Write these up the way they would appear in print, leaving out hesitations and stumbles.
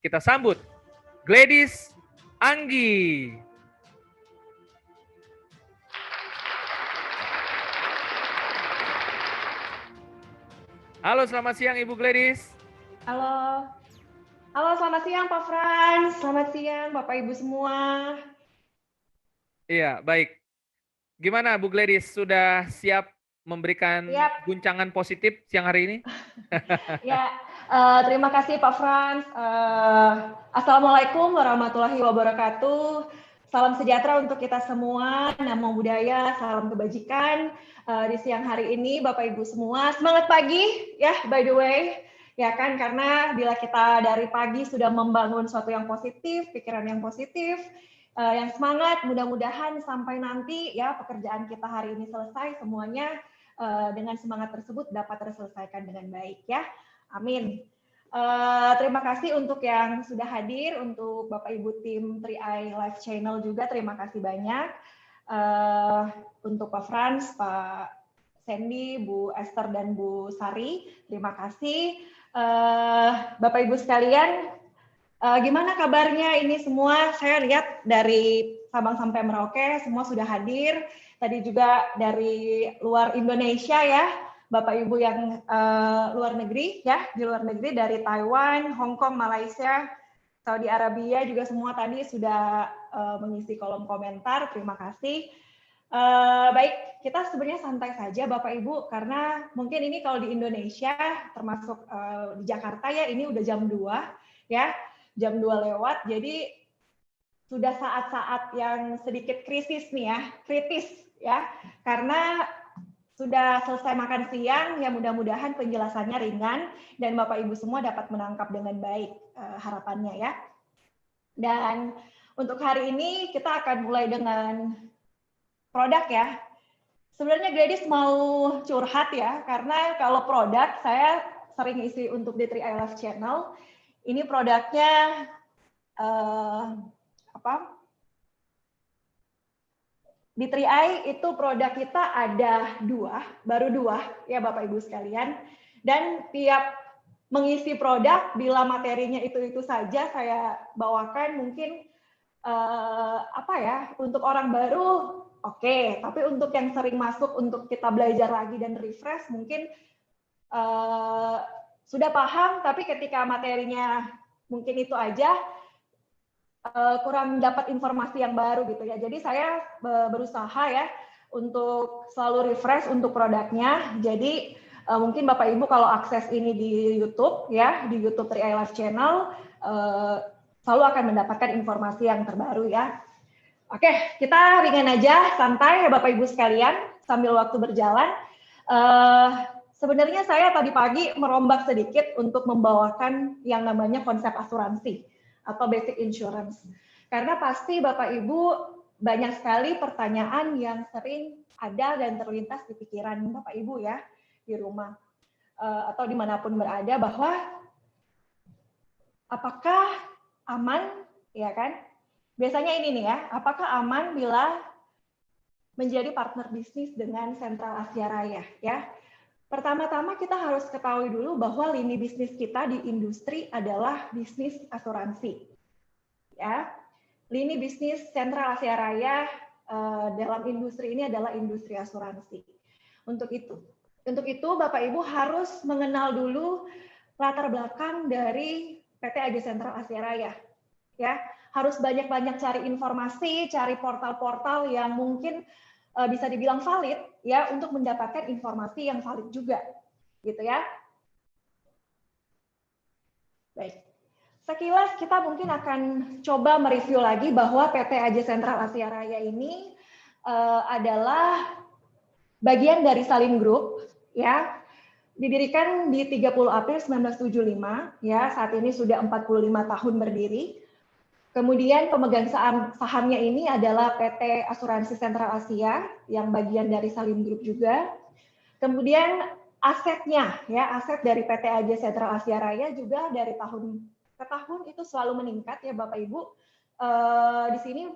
Kita sambut Gladys Anggi. Halo, selamat siang Ibu Gladys. Halo. Halo, selamat siang Pak Frans. Selamat siang Bapak Ibu semua. Iya, baik. Gimana Bu Gladys, sudah siap memberikan guncangan positif siang hari ini? Ya, terima kasih Pak Frans. Assalamualaikum warahmatullahi wabarakatuh. Salam sejahtera untuk kita semua. Namo Buddhaya, salam kebajikan. Di siang hari ini Bapak Ibu semua, semangat pagi ya, by the way. Ya kan, karena bila kita dari pagi sudah membangun sesuatu yang positif, pikiran yang positif, yang semangat, mudah-mudahan sampai nanti ya pekerjaan kita hari ini selesai semuanya dengan semangat tersebut dapat terselesaikan dengan baik ya. Amin. Terima kasih untuk yang sudah hadir, untuk Bapak Ibu tim 3i Live Channel juga terima kasih banyak. Untuk Pak Frans, Pak Sandy, Bu Esther dan Bu Sari, terima kasih. Bapak Ibu sekalian, gimana kabarnya ini semua? Saya lihat dari Sabang sampai Merauke semua sudah hadir. Tadi juga dari luar Indonesia ya, Bapak Ibu yang luar negeri ya, di luar negeri dari Taiwan, Hong Kong, Malaysia, Saudi Arabia juga semua tadi sudah mengisi kolom komentar. Terima kasih. Baik, kita sebenarnya santai saja Bapak Ibu karena mungkin ini kalau di Indonesia termasuk di Jakarta ya ini udah jam 2 ya. Jam 2 lewat, jadi sudah saat-saat yang sedikit kritis nih ya, kritis ya, karena sudah selesai makan siang, ya mudah-mudahan penjelasannya ringan dan Bapak Ibu semua dapat menangkap dengan baik harapannya ya. Dan untuk hari ini kita akan mulai dengan produk ya. Sebenarnya Gladys mau curhat ya, karena kalau produk saya sering isi untuk di 3i Live Channel, ini produknya di 3i itu produk kita ada baru dua ya Bapak Ibu sekalian, dan tiap mengisi produk bila materinya itu saja saya bawakan mungkin untuk orang baru oke, tapi untuk yang sering masuk untuk kita belajar lagi dan refresh mungkin sudah paham, tapi ketika materinya mungkin itu aja kurang dapat informasi yang baru gitu ya. Jadi saya berusaha ya untuk selalu refresh untuk produknya. Jadi mungkin Bapak Ibu kalau akses ini di YouTube ya, di YouTube 3i Live Channel selalu akan mendapatkan informasi yang terbaru ya. Oke, kita ringan aja, santai ya Bapak Ibu sekalian sambil waktu berjalan. Sebenarnya saya tadi pagi merombak sedikit untuk membawakan yang namanya konsep asuransi atau basic insurance. Karena pasti Bapak Ibu banyak sekali pertanyaan yang sering ada dan terlintas di pikiran Bapak Ibu ya di rumah atau dimanapun berada, bahwa apakah aman ya kan? Biasanya ini nih ya, apakah aman bila menjadi partner bisnis dengan Sentral Asia Raya ya? Pertama-tama kita harus ketahui dulu bahwa lini bisnis kita di industri adalah bisnis asuransi. Ya, lini bisnis Sentral Asia Raya dalam industri ini adalah industri asuransi. Untuk itu Bapak Ibu harus mengenal dulu latar belakang dari PT AG Sentral Asia Raya. Ya, harus banyak-banyak cari informasi, cari portal-portal yang mungkin bisa dibilang valid ya untuk mendapatkan informasi yang valid juga gitu ya. Baik, sekilas kita mungkin akan coba mereview lagi bahwa PT AG Sentral Asia Raya ini adalah bagian dari Salim Group ya, didirikan di 30 April 1975 ya, saat ini sudah 45 tahun berdiri. Kemudian pemegang sahamnya ini adalah PT Asuransi Sentral Asia yang bagian dari Salim Group juga. Kemudian asetnya ya, aset dari PT AG Sentral Asia Raya juga dari tahun ke tahun itu selalu meningkat ya Bapak Ibu. Di sini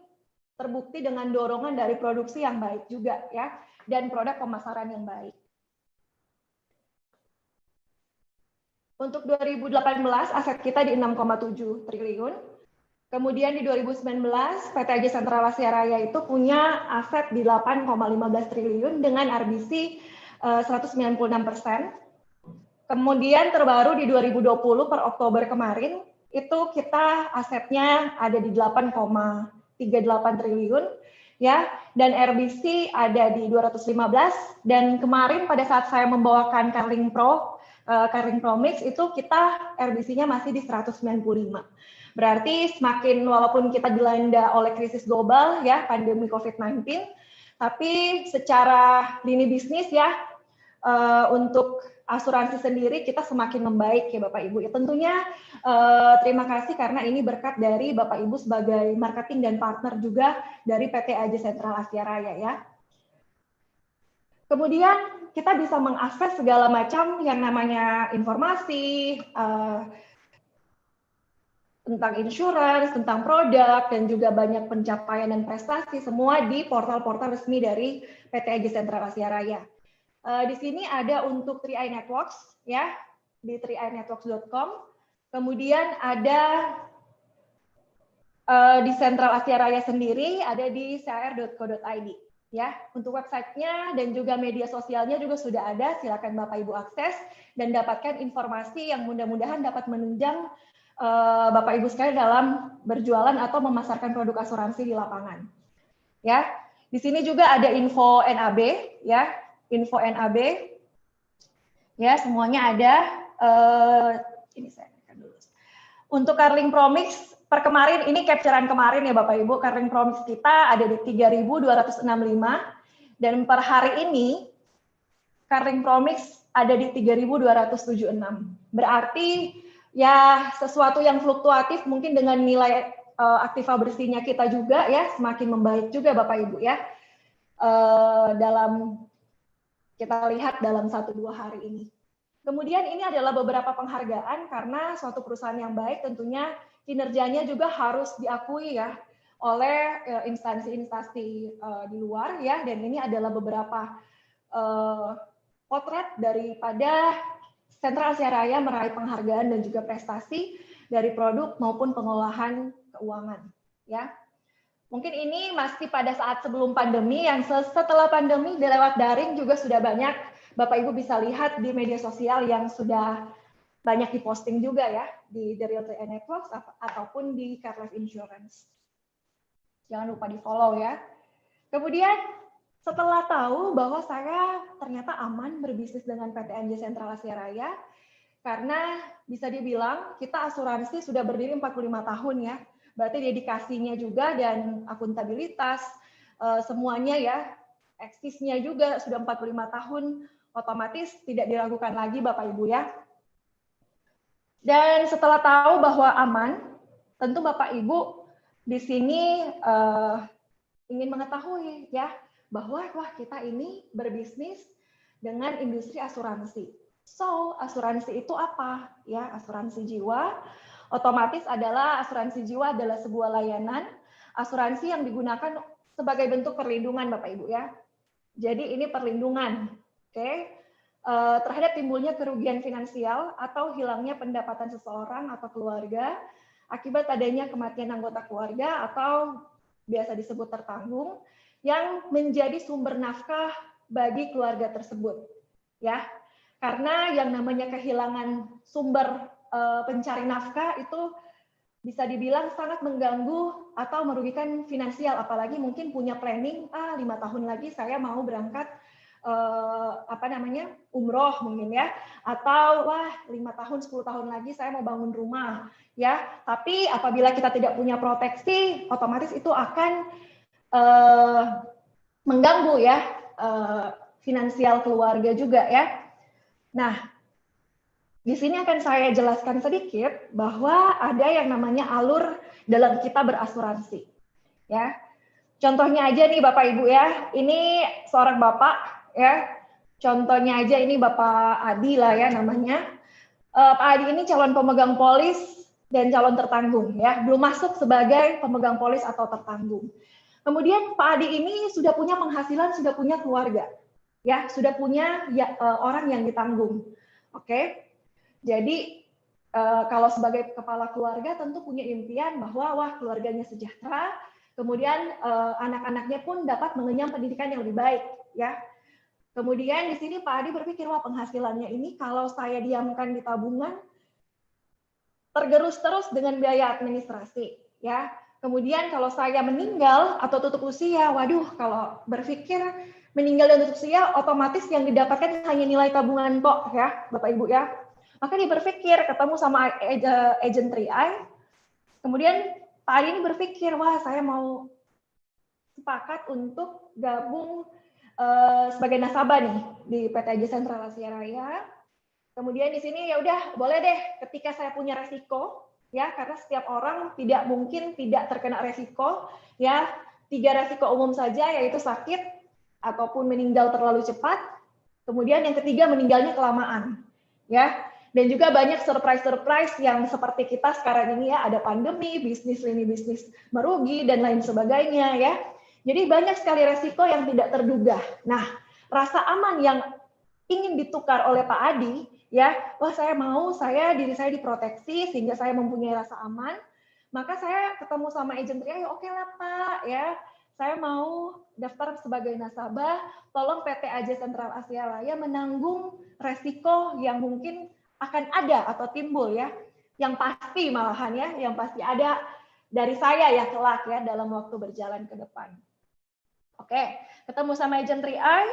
terbukti dengan dorongan dari produksi yang baik juga ya, dan produk pemasaran yang baik. Untuk 2018 aset kita di 6,7 triliun. Kemudian di 2019 PT AG Sentral Asia Raya itu punya aset di 8,15 triliun dengan RBC 196%. Kemudian terbaru di 2020 per Oktober kemarin itu kita asetnya ada di 8,38 triliun ya, dan RBC ada di 215, dan kemarin pada saat saya membawakan Carling Pro Mix itu kita RBC-nya masih di 195. Berarti semakin walaupun kita dilanda oleh krisis global ya, pandemi COVID-19, tapi secara lini bisnis ya, untuk asuransi sendiri kita semakin membaik ya Bapak Ibu. Ya, tentunya terima kasih karena ini berkat dari Bapak Ibu sebagai marketing dan partner juga dari PT AG Sentral Asia Raya ya. Kemudian kita bisa mengakses segala macam yang namanya informasi tentang insurance, tentang produk, dan juga banyak pencapaian dan prestasi semua di portal-portal resmi dari PT AG Sentral Asia Raya. Di sini ada untuk 3i Networks ya, di 3inetworks.com. Kemudian ada di Sentral Asia Raya sendiri ada di cr.co.id ya. Untuk websitenya dan juga media sosialnya juga sudah ada. Silakan Bapak Ibu akses dan dapatkan informasi yang mudah-mudahan dapat menunjang Bapak Ibu sekalian dalam berjualan atau memasarkan produk asuransi di lapangan. Ya, di sini juga ada info NAB ya, info NAB ya, semuanya ada. Ini saya akan dulu. Untuk Carling Pro Mix per kemarin, ini capturean kemarin ya Bapak Ibu, Carling Pro Mix kita ada di 3.265 dan per hari ini Carling Pro Mix ada di 3.276. Berarti ya sesuatu yang fluktuatif mungkin dengan nilai aktiva bersihnya kita juga ya semakin membaik juga Bapak Ibu ya. Dalam kita lihat dalam 1-2 hari ini. Kemudian ini adalah beberapa penghargaan karena suatu perusahaan yang baik tentunya kinerjanya juga harus diakui ya oleh instansi-instansi di luar ya, dan ini adalah beberapa potret daripada Sentral Asia Raya meraih penghargaan dan juga prestasi dari produk maupun pengolahan keuangan ya. Mungkin ini masih pada saat sebelum pandemi, yang setelah pandemi lewat daring juga sudah banyak Bapak Ibu bisa lihat di media sosial yang sudah banyak diposting juga ya di The Real 3i Networks ataupun di Car Life Insurance. Jangan lupa di follow ya. Kemudian setelah tahu bahwa saya ternyata aman berbisnis dengan PT AG Sentral Asia Raya, karena bisa dibilang kita asuransi sudah berdiri 45 tahun ya. Berarti dedikasinya juga dan akuntabilitas semuanya ya, eksisnya juga sudah 45 tahun, otomatis tidak diragukan lagi Bapak Ibu ya. Dan setelah tahu bahwa aman, tentu Bapak Ibu di sini ingin mengetahui ya bahwa wah kita ini berbisnis dengan industri asuransi. So, asuransi itu apa? Ya, asuransi jiwa otomatis adalah asuransi jiwa adalah sebuah layanan asuransi yang digunakan sebagai bentuk perlindungan Bapak Ibu ya. Jadi ini perlindungan, oke, terhadap timbulnya kerugian finansial atau hilangnya pendapatan seseorang atau keluarga akibat adanya kematian anggota keluarga atau biasa disebut tertanggung yang menjadi sumber nafkah bagi keluarga tersebut ya. Karena yang namanya kehilangan sumber pencari nafkah itu bisa dibilang sangat mengganggu atau merugikan finansial, apalagi mungkin punya planning 5 tahun lagi saya mau berangkat umroh mungkin ya, atau wah 5 tahun 10 tahun lagi saya mau bangun rumah ya, tapi apabila kita tidak punya proteksi otomatis itu akan mengganggu ya finansial keluarga juga ya. Nah, di sini akan saya jelaskan sedikit bahwa ada yang namanya alur dalam kita berasuransi. Ya, contohnya aja nih Bapak Ibu ya, ini seorang bapak ya. Contohnya aja ini Bapak Adi lah ya namanya. Pak Adi ini calon pemegang polis dan calon tertanggung ya, belum masuk sebagai pemegang polis atau tertanggung. Kemudian Pak Adi ini sudah punya penghasilan, sudah punya keluarga, ya, sudah punya orang yang ditanggung. Oke. Jadi kalau sebagai kepala keluarga tentu punya impian bahwa wah keluarganya sejahtera, kemudian anak-anaknya pun dapat mengenyam pendidikan yang lebih baik, ya. Kemudian di sini Pak Adi berpikir wah penghasilannya ini kalau saya diamkan di tabungan tergerus terus dengan biaya administrasi, ya. Kemudian kalau saya meninggal atau tutup usia, waduh kalau berpikir meninggal dan tutup usia otomatis yang didapatkan hanya nilai tabungan kok, ya Bapak Ibu ya. Maka dia berpikir ketemu sama agent 3i, kemudian Pak Adi ini berpikir wah saya mau sepakat untuk gabung sebagai nasabah nih di PT AJ Sentral Asia Raya. Kemudian di sini ya udah boleh deh ketika saya punya resiko ya karena setiap orang tidak mungkin tidak terkena resiko ya 3 resiko umum saja yaitu sakit ataupun meninggal terlalu cepat. Kemudian yang ketiga meninggalnya kelamaan ya. Dan juga banyak surprise yang seperti kita sekarang ini ya ada pandemi, bisnis merugi dan lain sebagainya ya. Jadi banyak sekali resiko yang tidak terduga. Nah, rasa aman yang ingin ditukar oleh Pak Adi ya, wah diri saya diproteksi sehingga saya mempunyai rasa aman, maka saya ketemu sama agent 3i, oke lah Pak ya, saya mau daftar sebagai nasabah, tolong PT AJ Sentral Asia Raya menanggung resiko yang mungkin akan ada atau timbul ya, yang pasti malahan ya, yang pasti ada dari saya ya kelak ya dalam waktu berjalan ke depan. Oke, ketemu sama agent 3i,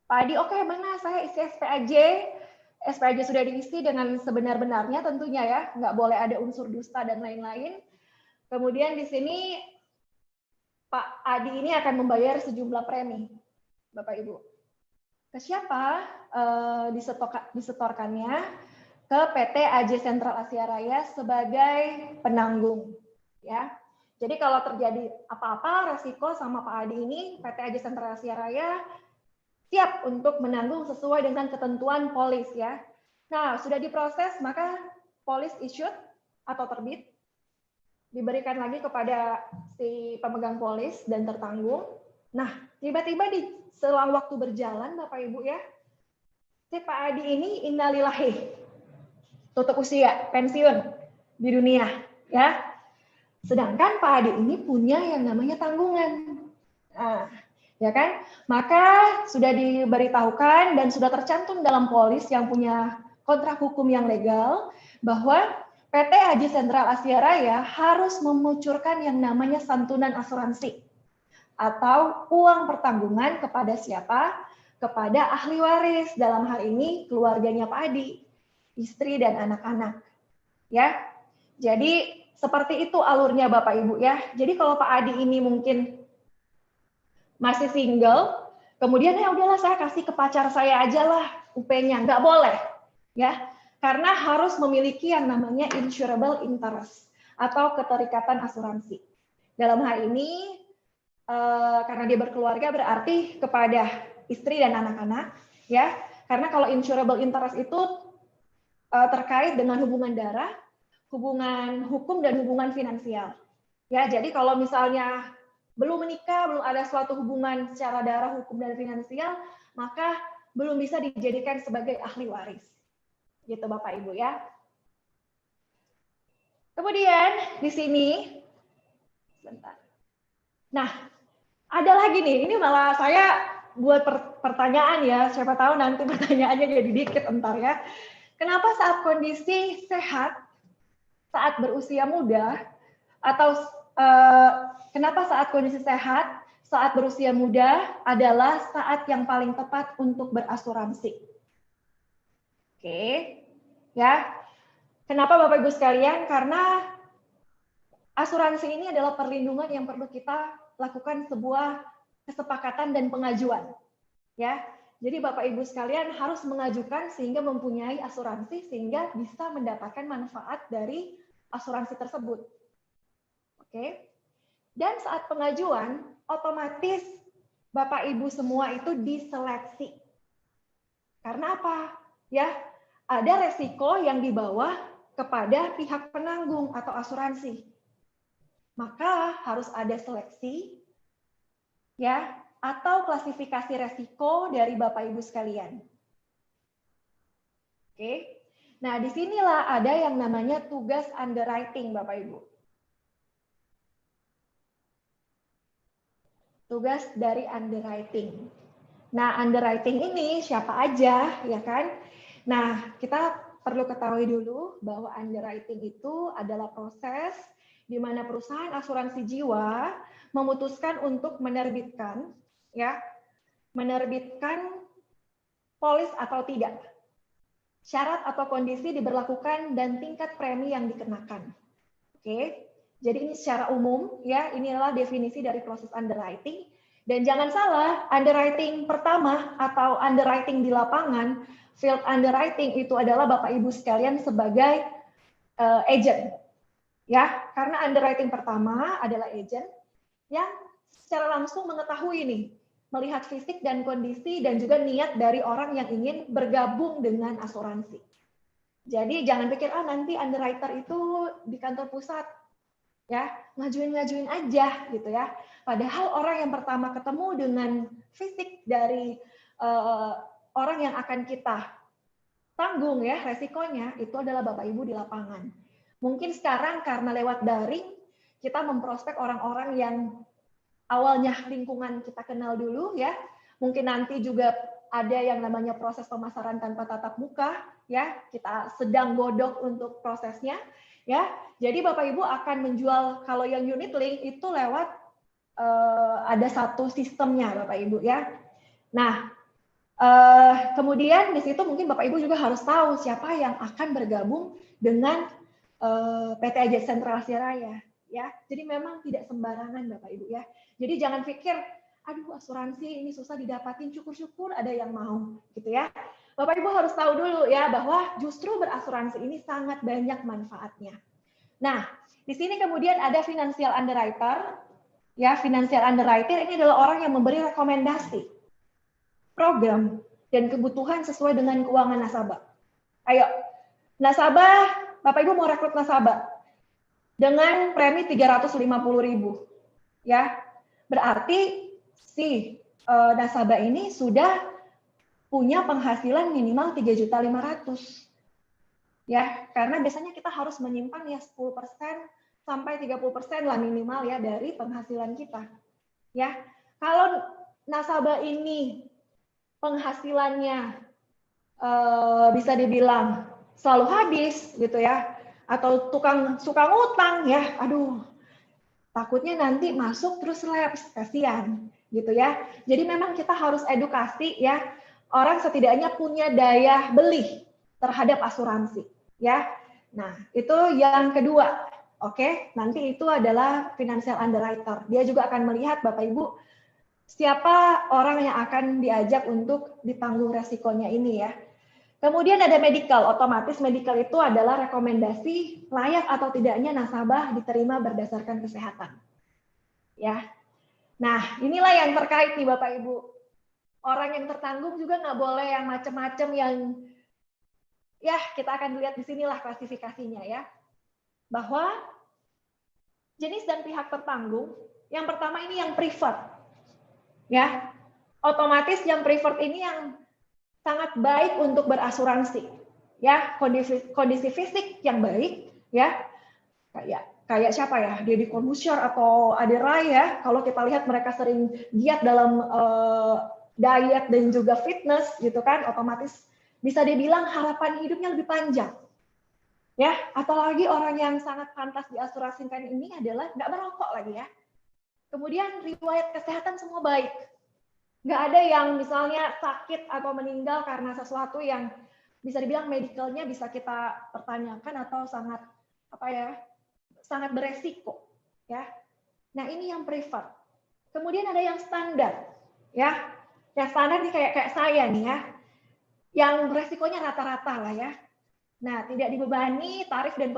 Pak Adi, oke, mana saya isi SPAJ. SPAJ sudah diisi dengan sebenar-benarnya tentunya ya, nggak boleh ada unsur dusta dan lain-lain. Kemudian di sini Pak Adi ini akan membayar sejumlah premi, Bapak Ibu. Ke siapa disetorkannya? Ke PT AJ Sentral Asia Raya sebagai penanggung. Ya, jadi kalau terjadi apa-apa resiko sama Pak Adi ini, PT AJ Sentral Asia Raya siap untuk menanggung sesuai dengan ketentuan polis ya. Nah, sudah diproses maka polis issued atau terbit diberikan lagi kepada si pemegang polis dan tertanggung. Nah, tiba-tiba di selang waktu berjalan Bapak Ibu ya, si Pak Adi ini innalillahi tutup usia, pensiun di dunia ya. Sedangkan Pak Adi ini punya yang namanya tanggungan. Nah, ya kan? Maka sudah diberitahukan dan sudah tercantum dalam polis yang punya kontrak hukum yang legal bahwa PT AJ Sentral Asia Raya harus mengucurkan yang namanya santunan asuransi atau uang pertanggungan kepada siapa? Kepada ahli waris, dalam hal ini keluarganya Pak Adi, istri dan anak-anak. Ya. Jadi seperti itu alurnya Bapak Ibu ya. Jadi kalau Pak Adi ini mungkin masih single, kemudian ya udahlah saya kasih ke pacar saya aja lah UP-nya, nggak boleh ya, karena harus memiliki yang namanya insurable interest atau keterikatan asuransi. Dalam hal ini karena dia berkeluarga berarti kepada istri dan anak-anak ya, karena kalau insurable interest itu terkait dengan hubungan darah, hubungan hukum dan hubungan finansial ya. Jadi kalau misalnya belum menikah, belum ada suatu hubungan secara darah, hukum, dan finansial, maka belum bisa dijadikan sebagai ahli waris. Gitu Bapak Ibu ya. Kemudian di sini, sebentar. Nah, ada lagi nih, ini malah saya buat pertanyaan ya, siapa tahu nanti pertanyaannya jadi dikit entar ya. Kenapa saat kondisi sehat, saat berusia muda, atau kenapa saat kondisi sehat, saat berusia muda adalah saat yang paling tepat untuk berasuransi? Oke, ya. Kenapa Bapak Ibu sekalian? Karena asuransi ini adalah perlindungan yang perlu kita lakukan sebuah kesepakatan dan pengajuan. Ya, jadi Bapak Ibu sekalian harus mengajukan sehingga mempunyai asuransi sehingga bisa mendapatkan manfaat dari asuransi tersebut. Oke. Dan saat pengajuan, otomatis Bapak Ibu semua itu diseleksi. Karena apa? Ya, ada resiko yang dibawa kepada pihak penanggung atau asuransi. Maka harus ada seleksi ya, atau klasifikasi resiko dari Bapak Ibu sekalian. Oke. Nah, disinilah ada yang namanya tugas underwriting, Bapak Ibu. Tugas dari underwriting. Nah, underwriting ini siapa aja, ya kan? Nah, kita perlu ketahui dulu bahwa underwriting itu adalah proses di mana perusahaan asuransi jiwa memutuskan untuk menerbitkan, ya, menerbitkan polis atau tidak. Syarat atau kondisi diberlakukan dan tingkat premi yang dikenakan. Oke. Jadi ini secara umum, ya, inilah definisi dari proses underwriting. Dan jangan salah, underwriting pertama atau underwriting di lapangan, field underwriting itu adalah Bapak Ibu sekalian sebagai agent. Ya, karena underwriting pertama adalah agent yang secara langsung mengetahui nih, melihat fisik dan kondisi dan juga niat dari orang yang ingin bergabung dengan asuransi. Jadi jangan pikir nanti underwriter itu di kantor pusat, ya, ngajuin aja gitu ya. Padahal orang yang pertama ketemu dengan fisik dari orang yang akan kita tanggung ya resikonya itu adalah Bapak Ibu di lapangan. Mungkin sekarang karena lewat daring kita memprospek orang-orang yang awalnya lingkungan kita kenal dulu ya. Mungkin nanti juga ada yang namanya proses pemasaran tanpa tatap muka ya. Kita sedang godok untuk prosesnya. Ya, jadi Bapak Ibu akan menjual kalau yang unit link itu lewat ada satu sistemnya Bapak Ibu ya. Nah, kemudian di situ mungkin Bapak Ibu juga harus tahu siapa yang akan bergabung dengan PT Aja Sentral Asia Raya ya. Jadi memang tidak sembarangan Bapak Ibu ya. Jadi jangan pikir aduh asuransi ini susah didapatin, syukur-syukur ada yang mau gitu ya. Bapak Ibu harus tahu dulu ya bahwa justru berasuransi ini sangat banyak manfaatnya. Nah, di sini kemudian ada financial underwriter. Ya, financial underwriter ini adalah orang yang memberi rekomendasi program dan kebutuhan sesuai dengan keuangan nasabah. Ayo, nasabah, Bapak Ibu mau rekrut nasabah dengan premi 350.000. Ya. Berarti si nasabah ini sudah punya penghasilan minimal 3.500.000. Ya, karena biasanya kita harus menyimpan ya 10% sampai 30% lah minimal ya dari penghasilan kita. Ya. Kalau nasabah ini penghasilannya bisa dibilang selalu habis gitu ya, atau suka ngutang ya, aduh, takutnya nanti masuk terus lapse, kasihan gitu ya. Jadi memang kita harus edukasi ya, orang setidaknya punya daya beli terhadap asuransi ya. Nah, itu yang kedua. Oke, nanti itu adalah financial underwriter. Dia juga akan melihat Bapak Ibu siapa orang yang akan diajak untuk ditanggung resikonya ini ya. Kemudian ada medical, otomatis medical itu adalah rekomendasi layak atau tidaknya nasabah diterima berdasarkan kesehatan. Ya. Nah, inilah yang terkait nih Bapak Ibu. Orang yang tertanggung juga nggak boleh yang macam-macam yang ya kita akan lihat di sinilah klasifikasinya ya. Bahwa jenis dan pihak tertanggung, yang pertama ini yang preferred. Ya. Otomatis yang preferred ini yang sangat baik untuk berasuransi. Ya, kondisi fisik yang baik ya. Kayak siapa ya? Deddy Corbuzier atau Aderai ya. Kalau kita lihat mereka sering giat dalam diet dan juga fitness gitu kan, otomatis bisa dibilang harapan hidupnya lebih panjang. Ya, apalagi orang yang sangat pantas diasuransikan ini adalah nggak merokok lagi ya. Kemudian riwayat kesehatan semua baik. Nggak ada yang misalnya sakit atau meninggal karena sesuatu yang bisa dibilang medicalnya bisa kita pertanyakan atau sangat sangat beresiko ya. Nah, ini yang preferred. Kemudian ada yang standar ya. Yang standar nih kayak saya nih ya. Yang beresikonya rata-rata lah ya. Nah, tidak dibebani tarif dan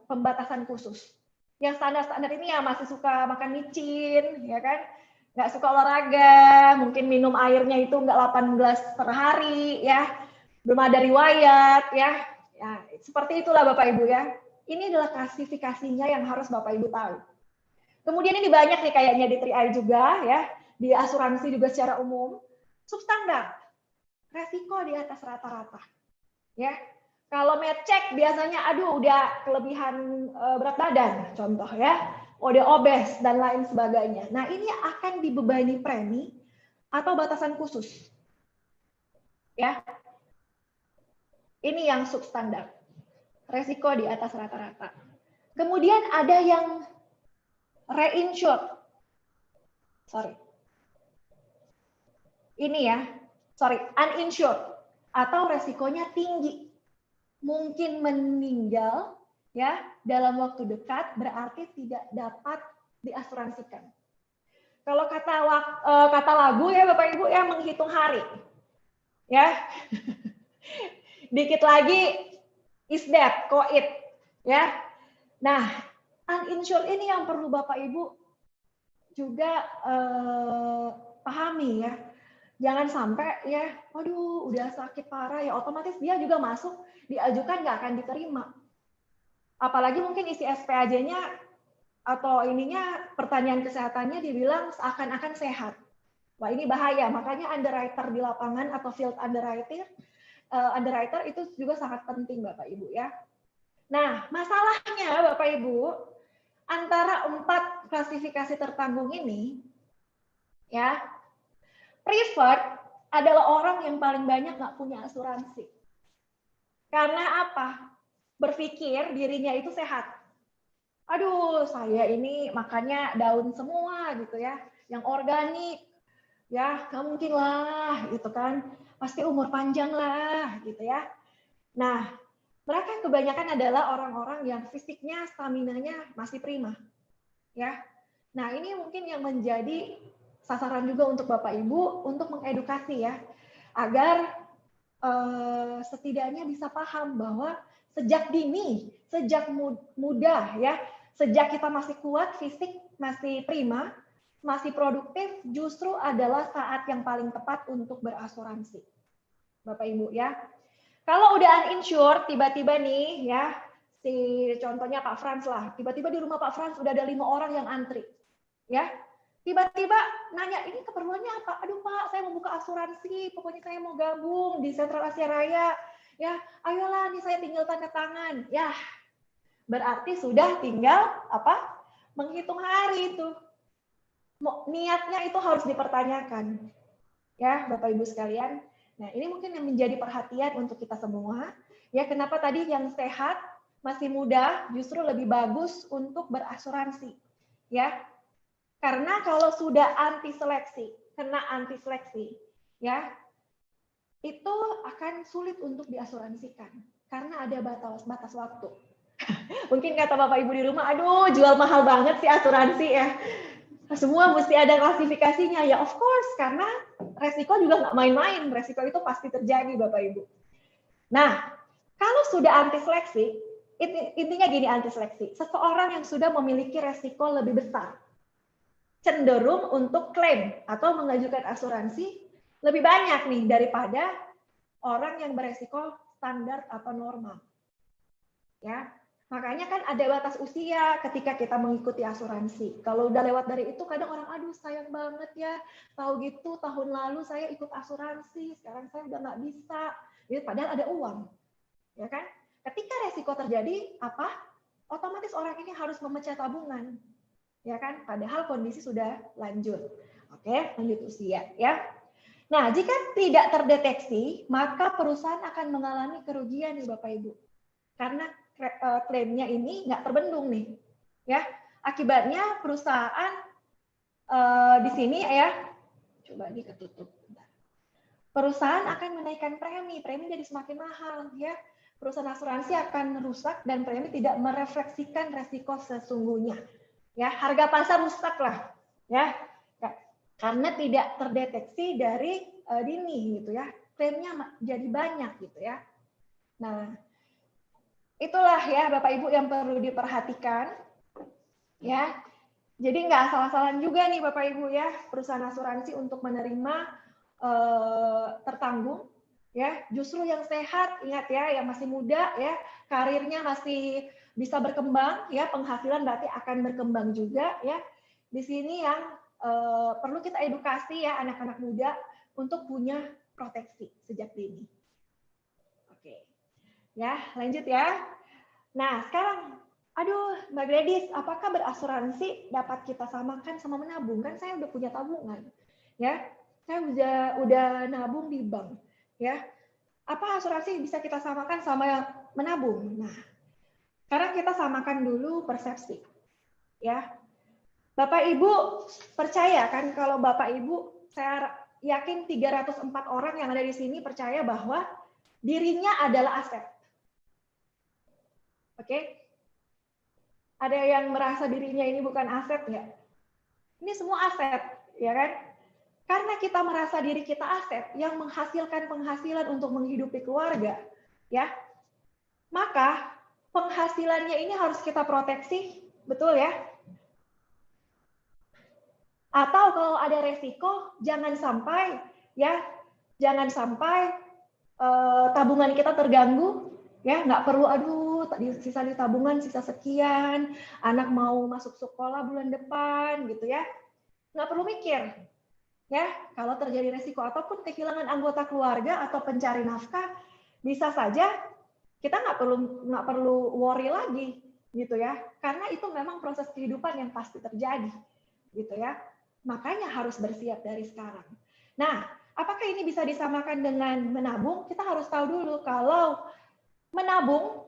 pembatasan khusus. Yang standar-standar ini ya masih suka makan micin, ya kan? Nggak suka olahraga, mungkin minum airnya itu nggak 8 gelas per hari, ya. Belum ada riwayat, ya. Ya, seperti itulah Bapak Ibu ya. Ini adalah klasifikasinya yang harus Bapak Ibu tahu. Kemudian ini banyak nih kayaknya di 3i juga, ya. Di asuransi juga secara umum. Substandar, resiko di atas rata-rata. Ya, Kalau medcheck biasanya aduh udah kelebihan berat badan contoh ya, udah obes dan lain sebagainya. Nah, ini akan dibebani premi atau batasan khusus. Ya. Ini yang substandar. Resiko di atas rata-rata. Kemudian ada yang reinsured. Sorry. Ini ya, sorry, uninsured atau resikonya tinggi. Mungkin meninggal ya dalam waktu dekat, berarti tidak dapat diasuransikan. Kalau kata lagu ya Bapak Ibu ya, menghitung hari. Ya. Dikit lagi is dead, koit ya. Nah, uninsured ini yang perlu Bapak Ibu juga pahami ya. Jangan sampai ya, waduh udah sakit parah ya, otomatis dia juga masuk, diajukan nggak akan diterima. Apalagi mungkin isi SPAJ-nya atau ininya pertanyaan kesehatannya dibilang seakan-akan sehat. Wah ini bahaya, makanya underwriter di lapangan atau field underwriter itu juga sangat penting Bapak Ibu ya. Nah masalahnya Bapak Ibu, antara 4 klasifikasi tertanggung ini, ya, preferred adalah orang yang paling banyak nggak punya asuransi. Karena apa? Berpikir dirinya itu sehat. Aduh, saya ini makannya daun semua gitu ya, yang organik, ya nggak mungkin lah, gitu kan. Pasti umur panjang lah, gitu ya. Nah, mereka kebanyakan adalah orang-orang yang fisiknya, staminanya masih prima, ya. Nah, ini mungkin yang menjadi sasaran juga untuk Bapak Ibu untuk mengedukasi ya, agar setidaknya bisa paham bahwa sejak dini, sejak muda ya, sejak kita masih kuat, fisik masih prima, masih produktif, justru adalah saat yang paling tepat untuk berasuransi. Bapak Ibu ya. Kalau udah uninsured, tiba-tiba nih ya, contohnya Pak Frans lah, tiba-tiba di rumah Pak Frans udah ada 5 orang yang antri. Ya, tiba-tiba nanya, ini keperluannya apa? Aduh Pak, saya mau buka asuransi, pokoknya saya mau gabung di Sentral Asia Raya. Ya, ayolah nih saya tinggal tanda tangan. Ya, berarti sudah tinggal apa? Menghitung hari itu. Niatnya itu harus dipertanyakan. Ya, Bapak Ibu sekalian. Nah, ini mungkin yang menjadi perhatian untuk kita semua. Ya, kenapa tadi yang sehat, masih muda, justru lebih bagus untuk berasuransi. Ya, karena kalau sudah anti seleksi, kena anti seleksi, ya, itu akan sulit untuk diasuransikan karena ada batas waktu. Mungkin kata Bapak Ibu di rumah, aduh jual mahal banget sih asuransi ya. Semua mesti ada klasifikasinya. Ya of course, karena resiko juga nggak main-main. Resiko itu pasti terjadi Bapak Ibu. Nah, kalau sudah anti seleksi, intinya gini anti seleksi. Seseorang yang sudah memiliki resiko lebih besar, cenderung untuk klaim atau mengajukan asuransi lebih banyak nih daripada orang yang beresiko standar atau normal. Ya, makanya kan ada batas usia ketika kita mengikuti asuransi. Kalau udah lewat dari itu kadang orang, aduh sayang banget ya, tahu gitu tahun lalu saya ikut asuransi, sekarang saya udah nggak bisa. Jadi padahal ada uang, ya kan? Ketika resiko terjadi apa? Otomatis orang ini harus memecah tabungan. Ya kan, padahal kondisi sudah lanjut. Oke, lanjut usia ya. Nah, jika tidak terdeteksi, maka perusahaan akan mengalami kerugian nih Bapak Ibu. Karena klaimnya ini nggak terbendung nih. Ya, akibatnya perusahaan di sini ya, coba ini ketutup. Perusahaan akan menaikkan premi jadi semakin mahal ya. Perusahaan asuransi akan rusak dan premi tidak merefleksikan resiko sesungguhnya. Ya, harga pasar rusak lah, ya, karena tidak terdeteksi dari dini gitu ya, klaimnya jadi banyak gitu ya. Nah, itulah ya Bapak Ibu yang perlu diperhatikan, ya. Jadi nggak asal-asalan juga nih Bapak Ibu ya, perusahaan asuransi untuk menerima tertanggung, ya. Justru yang sehat, ingat ya, yang masih muda ya, karirnya masih bisa berkembang ya, penghasilan berarti akan berkembang juga ya. Di sini yang perlu kita edukasi ya anak-anak muda untuk punya proteksi sejak dini. Oke. Ya, lanjut ya. Nah, sekarang, aduh, Mbak Gladys, apakah berasuransi dapat kita samakan sama menabung? Kan saya udah punya tabungan, ya. Saya udah nabung di bank, ya. Apa asuransi bisa kita samakan sama menabung? Nah, sekarang kita samakan dulu persepsi, ya. Bapak Ibu percaya kan kalau Bapak Ibu, saya yakin 304 orang yang ada di sini percaya bahwa dirinya adalah aset. Oke? Ada yang merasa dirinya ini bukan aset nggak? Ini semua aset, ya kan? Karena kita merasa diri kita aset yang menghasilkan penghasilan untuk menghidupi keluarga, ya. Maka penghasilannya ini harus kita proteksi, betul ya? Atau kalau ada resiko, jangan sampai tabungan kita terganggu, ya nggak perlu sisa di tabungan sisa sekian, anak mau masuk sekolah bulan depan gitu ya, nggak perlu mikir, ya kalau terjadi resiko ataupun kehilangan anggota keluarga atau pencari nafkah, bisa saja kita nggak perlu worry lagi gitu ya, karena itu memang proses kehidupan yang pasti terjadi gitu ya. Makanya harus bersiap dari sekarang. Nah, apakah ini bisa disamakan dengan menabung? Kita harus tahu dulu kalau menabung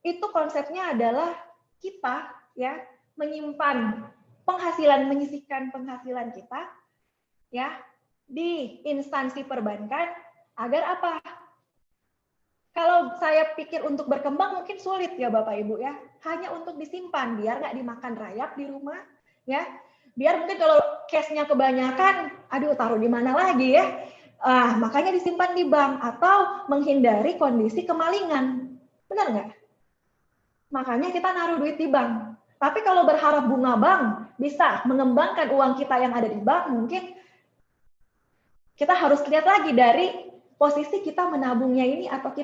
itu konsepnya adalah kita ya menyimpan penghasilan, menyisihkan penghasilan kita ya di instansi perbankan agar apa? Kalau saya pikir untuk berkembang mungkin sulit ya Bapak Ibu ya, hanya untuk disimpan biar nggak dimakan rayap di rumah ya. Biar mungkin kalau cash-nya kebanyakan, aduh taruh di mana lagi ya? Makanya disimpan di bank atau menghindari kondisi kemalingan. Benar nggak? Makanya kita naruh duit di bank. Tapi kalau berharap bunga bank bisa mengembangkan uang kita yang ada di bank, mungkin kita harus lihat lagi dari posisi kita menabungnya ini atau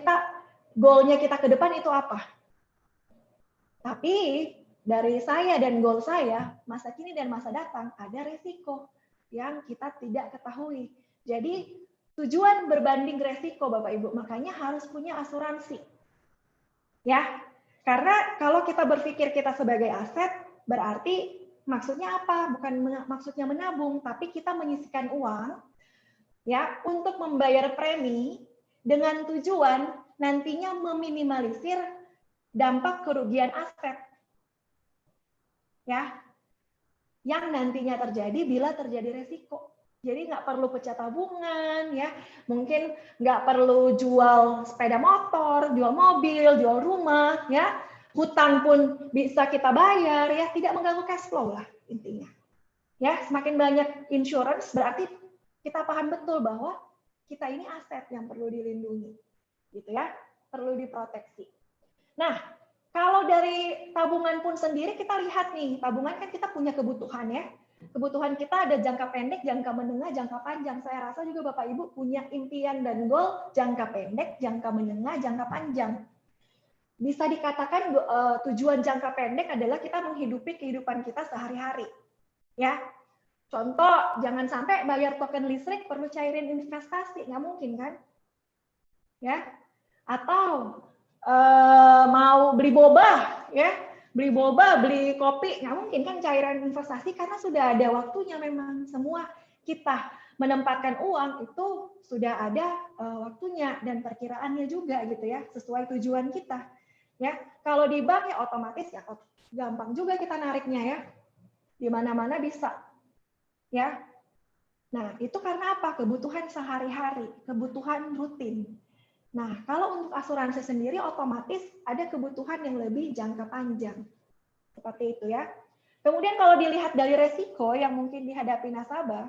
goalnya kita ke depan itu apa. Tapi dari saya dan goal saya, masa kini dan masa datang, ada resiko yang kita tidak ketahui. Jadi tujuan berbanding resiko Bapak Ibu, makanya harus punya asuransi. Ya, karena kalau kita berpikir kita sebagai aset, berarti maksudnya apa? Bukan maksudnya menabung, tapi kita menyisihkan uang ya untuk membayar premi dengan tujuan nantinya meminimalisir dampak kerugian aset. Ya, yang nantinya terjadi bila terjadi resiko. Jadi nggak perlu pecah tabungan, ya, mungkin nggak perlu jual sepeda motor, jual mobil, jual rumah, ya, hutang pun bisa kita bayar, ya, tidak mengganggu cash flow lah intinya. Ya, semakin banyak insurance berarti kita paham betul bahwa kita ini aset yang perlu dilindungi, gitu ya, perlu diproteksi. Nah, kalau dari tabungan pun sendiri kita lihat nih, tabungan kan kita punya kebutuhan ya. Kebutuhan kita ada jangka pendek, jangka menengah, jangka panjang. Saya rasa juga Bapak Ibu punya impian dan goal jangka pendek, jangka menengah, jangka panjang. Bisa dikatakan tujuan jangka pendek adalah kita menghidupi kehidupan kita sehari-hari. Ya, contoh jangan sampai bayar token listrik perlu cairin investasi, nggak mungkin kan? Ya, atau mau beli boba, ya, beli kopi, nggak mungkin kan cairan investasi karena sudah ada waktunya memang semua kita menempatkan uang itu sudah ada waktunya dan perkiraannya juga gitu ya, sesuai tujuan kita. Ya, kalau di bank ya otomatis ya gampang juga kita nariknya ya, di mana-mana bisa, ya. Nah itu karena apa? Kebutuhan sehari-hari, kebutuhan rutin. Nah, kalau untuk asuransi sendiri otomatis ada kebutuhan yang lebih jangka panjang. Seperti itu ya. Kemudian kalau dilihat dari resiko yang mungkin dihadapi nasabah,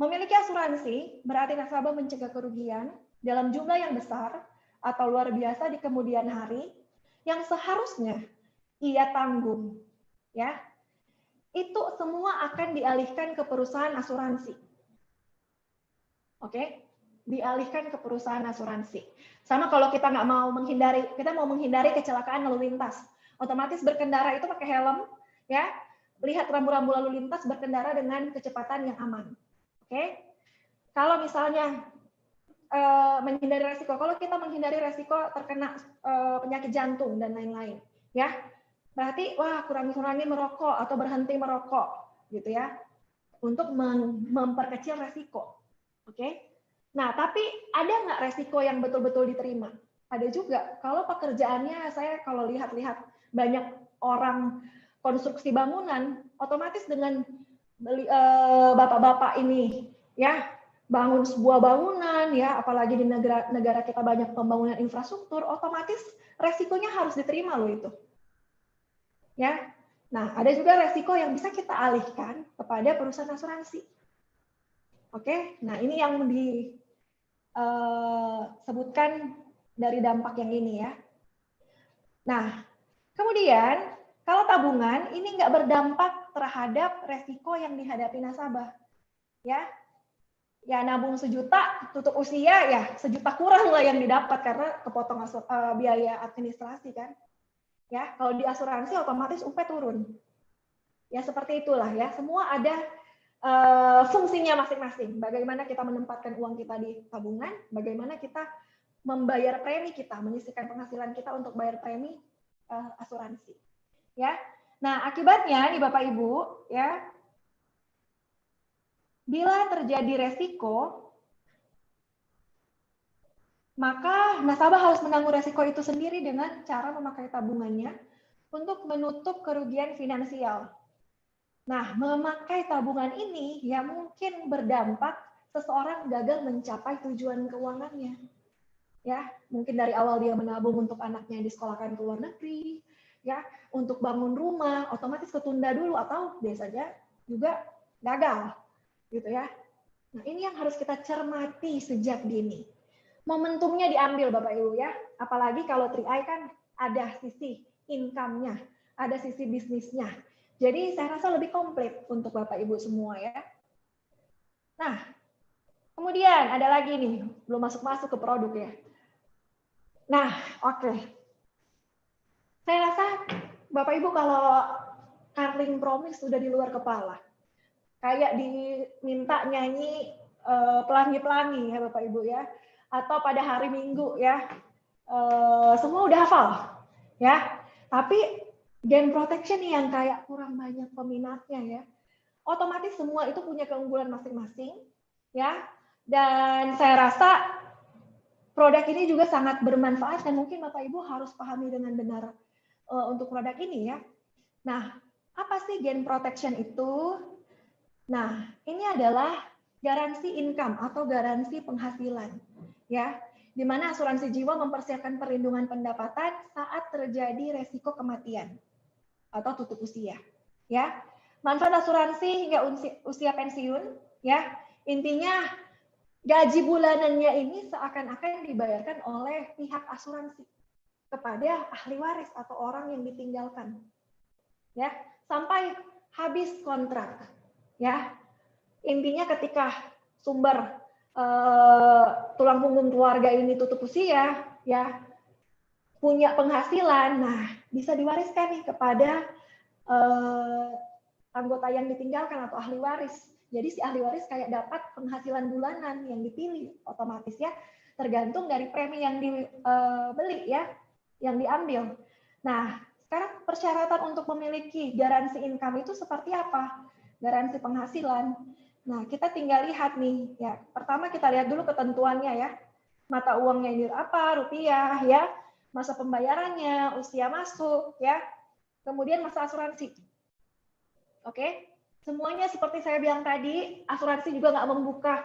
memiliki asuransi berarti nasabah mencegah kerugian dalam jumlah yang besar atau luar biasa di kemudian hari yang seharusnya ia tanggung. Ya, itu semua akan dialihkan ke perusahaan asuransi. Oke? Dialihkan ke perusahaan asuransi. Sama kalau kita mau menghindari kecelakaan lalu lintas, otomatis berkendara itu pakai helm, ya, lihat rambu-rambu lalu lintas, berkendara dengan kecepatan yang aman. Oke? Kalau misalnya menghindari resiko. Kalau kita menghindari resiko terkena penyakit jantung dan lain-lain, ya, berarti wah kurangi merokok atau berhenti merokok, gitu ya, untuk memperkecil resiko. Oke? Nah, tapi ada nggak resiko yang betul-betul diterima? Ada juga. Kalau pekerjaannya, saya kalau lihat-lihat banyak orang konstruksi bangunan, otomatis dengan bapak-bapak ini, ya, bangun sebuah bangunan, ya, apalagi di negara kita banyak pembangunan infrastruktur, otomatis resikonya harus diterima loh itu. Ya. Nah, ada juga resiko yang bisa kita alihkan kepada perusahaan asuransi. Oke, nah ini yang disebutkan dari dampak yang ini ya. Nah, kemudian kalau tabungan ini nggak berdampak terhadap resiko yang dihadapi nasabah. Ya, nabung 1 juta, tutup usia ya 1 juta kurang lah yang didapat karena kepotong biaya administrasi kan. Ya, kalau di asuransi otomatis UP turun. Ya seperti itulah ya. Semua ada fungsinya masing-masing. Bagaimana kita menempatkan uang kita di tabungan, bagaimana kita membayar premi kita, menyisihkan penghasilan kita untuk bayar premi asuransi. Ya. Nah, akibatnya nih Bapak Ibu, ya. Bila terjadi resiko, maka nasabah harus menanggung resiko itu sendiri dengan cara memakai tabungannya untuk menutup kerugian finansial. Nah, memakai tabungan ini ya mungkin berdampak seseorang gagal mencapai tujuan keuangannya. Ya, mungkin dari awal dia menabung untuk anaknya disekolahkan ke luar negeri, ya, untuk bangun rumah, otomatis ketunda dulu atau biasanya juga gagal, gitu ya. Nah, ini yang harus kita cermati sejak dini. Momentumnya diambil Bapak Ibu ya, apalagi kalau 3i kan ada sisi income-nya, ada sisi bisnisnya. Jadi saya rasa lebih komplit untuk Bapak Ibu semua ya. Nah, kemudian ada lagi nih, belum masuk-masuk ke produk ya. Nah, oke. Saya rasa Bapak Ibu kalau Carling Promise sudah di luar kepala. Kayak diminta nyanyi pelangi-pelangi ya Bapak Ibu ya. Atau pada hari Minggu ya. Semua udah hafal. Ya. Tapi Gain Protection yang kayak kurang banyak peminatnya ya. Otomatis semua itu punya keunggulan masing-masing ya. Dan saya rasa produk ini juga sangat bermanfaat dan mungkin Bapak Ibu harus pahami dengan benar untuk produk ini ya. Nah, apa sih Gain Protection itu? Nah, ini adalah garansi income atau garansi penghasilan ya. Di mana asuransi jiwa mempersiapkan perlindungan pendapatan saat terjadi resiko kematian atau tutup usia ya. Manfaat asuransi hingga usia pensiun ya. Intinya gaji bulanannya ini seakan-akan dibayarkan oleh pihak asuransi kepada ahli waris atau orang yang ditinggalkan ya sampai habis kontrak ya. Intinya ketika sumber tulang punggung keluarga ini tutup usia ya, punya penghasilan, nah bisa diwariskan nih kepada anggota yang ditinggalkan atau ahli waris. Jadi si ahli waris kayak dapat penghasilan bulanan yang dipilih otomatis ya, tergantung dari premi yang dibeli ya, yang diambil. Nah, sekarang persyaratan untuk memiliki garansi income itu seperti apa? Garansi penghasilan. Nah, kita tinggal lihat nih ya. Pertama kita lihat dulu ketentuannya ya. Mata uangnya ini apa? Rupiah ya. Masa pembayarannya, usia masuk ya. Kemudian masa asuransi. Oke. Semuanya seperti saya bilang tadi, asuransi juga nggak membuka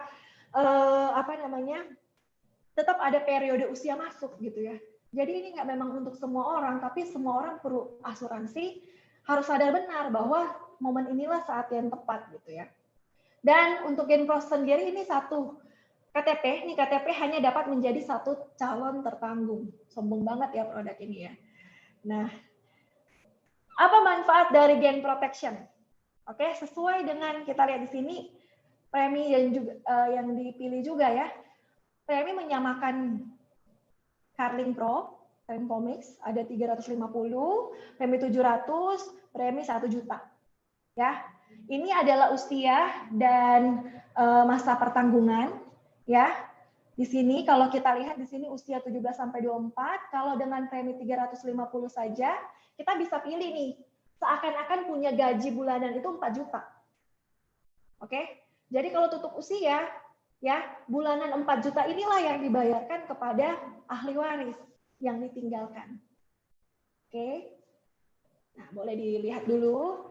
tetap ada periode usia masuk gitu ya. Jadi ini nggak memang untuk semua orang, tapi semua orang perlu asuransi, harus sadar benar bahwa momen inilah saat yang tepat gitu ya. Dan untuk Genpros sendiri ini satu KTP, ini KTP hanya dapat menjadi satu calon tertanggung. Sombong banget ya produk ini ya. Nah, apa manfaat dari Gain Protection? Oke, sesuai dengan kita lihat di sini, premi yang dipilih juga ya. Premi menyamakan Carling Pro, Carling Promise, ada 350, premi 700, premi 1 juta. Ya, ini adalah usia dan masa pertanggungan, ya. Di sini kalau kita lihat di sini usia 17 sampai 24, kalau dengan premi 350 saja, kita bisa pilih nih, seakan-akan punya gaji bulanan itu 4 juta. Oke? Jadi kalau tutup usia, ya, bulanan 4 juta inilah yang dibayarkan kepada ahli waris yang ditinggalkan. Oke? Nah, boleh dilihat dulu.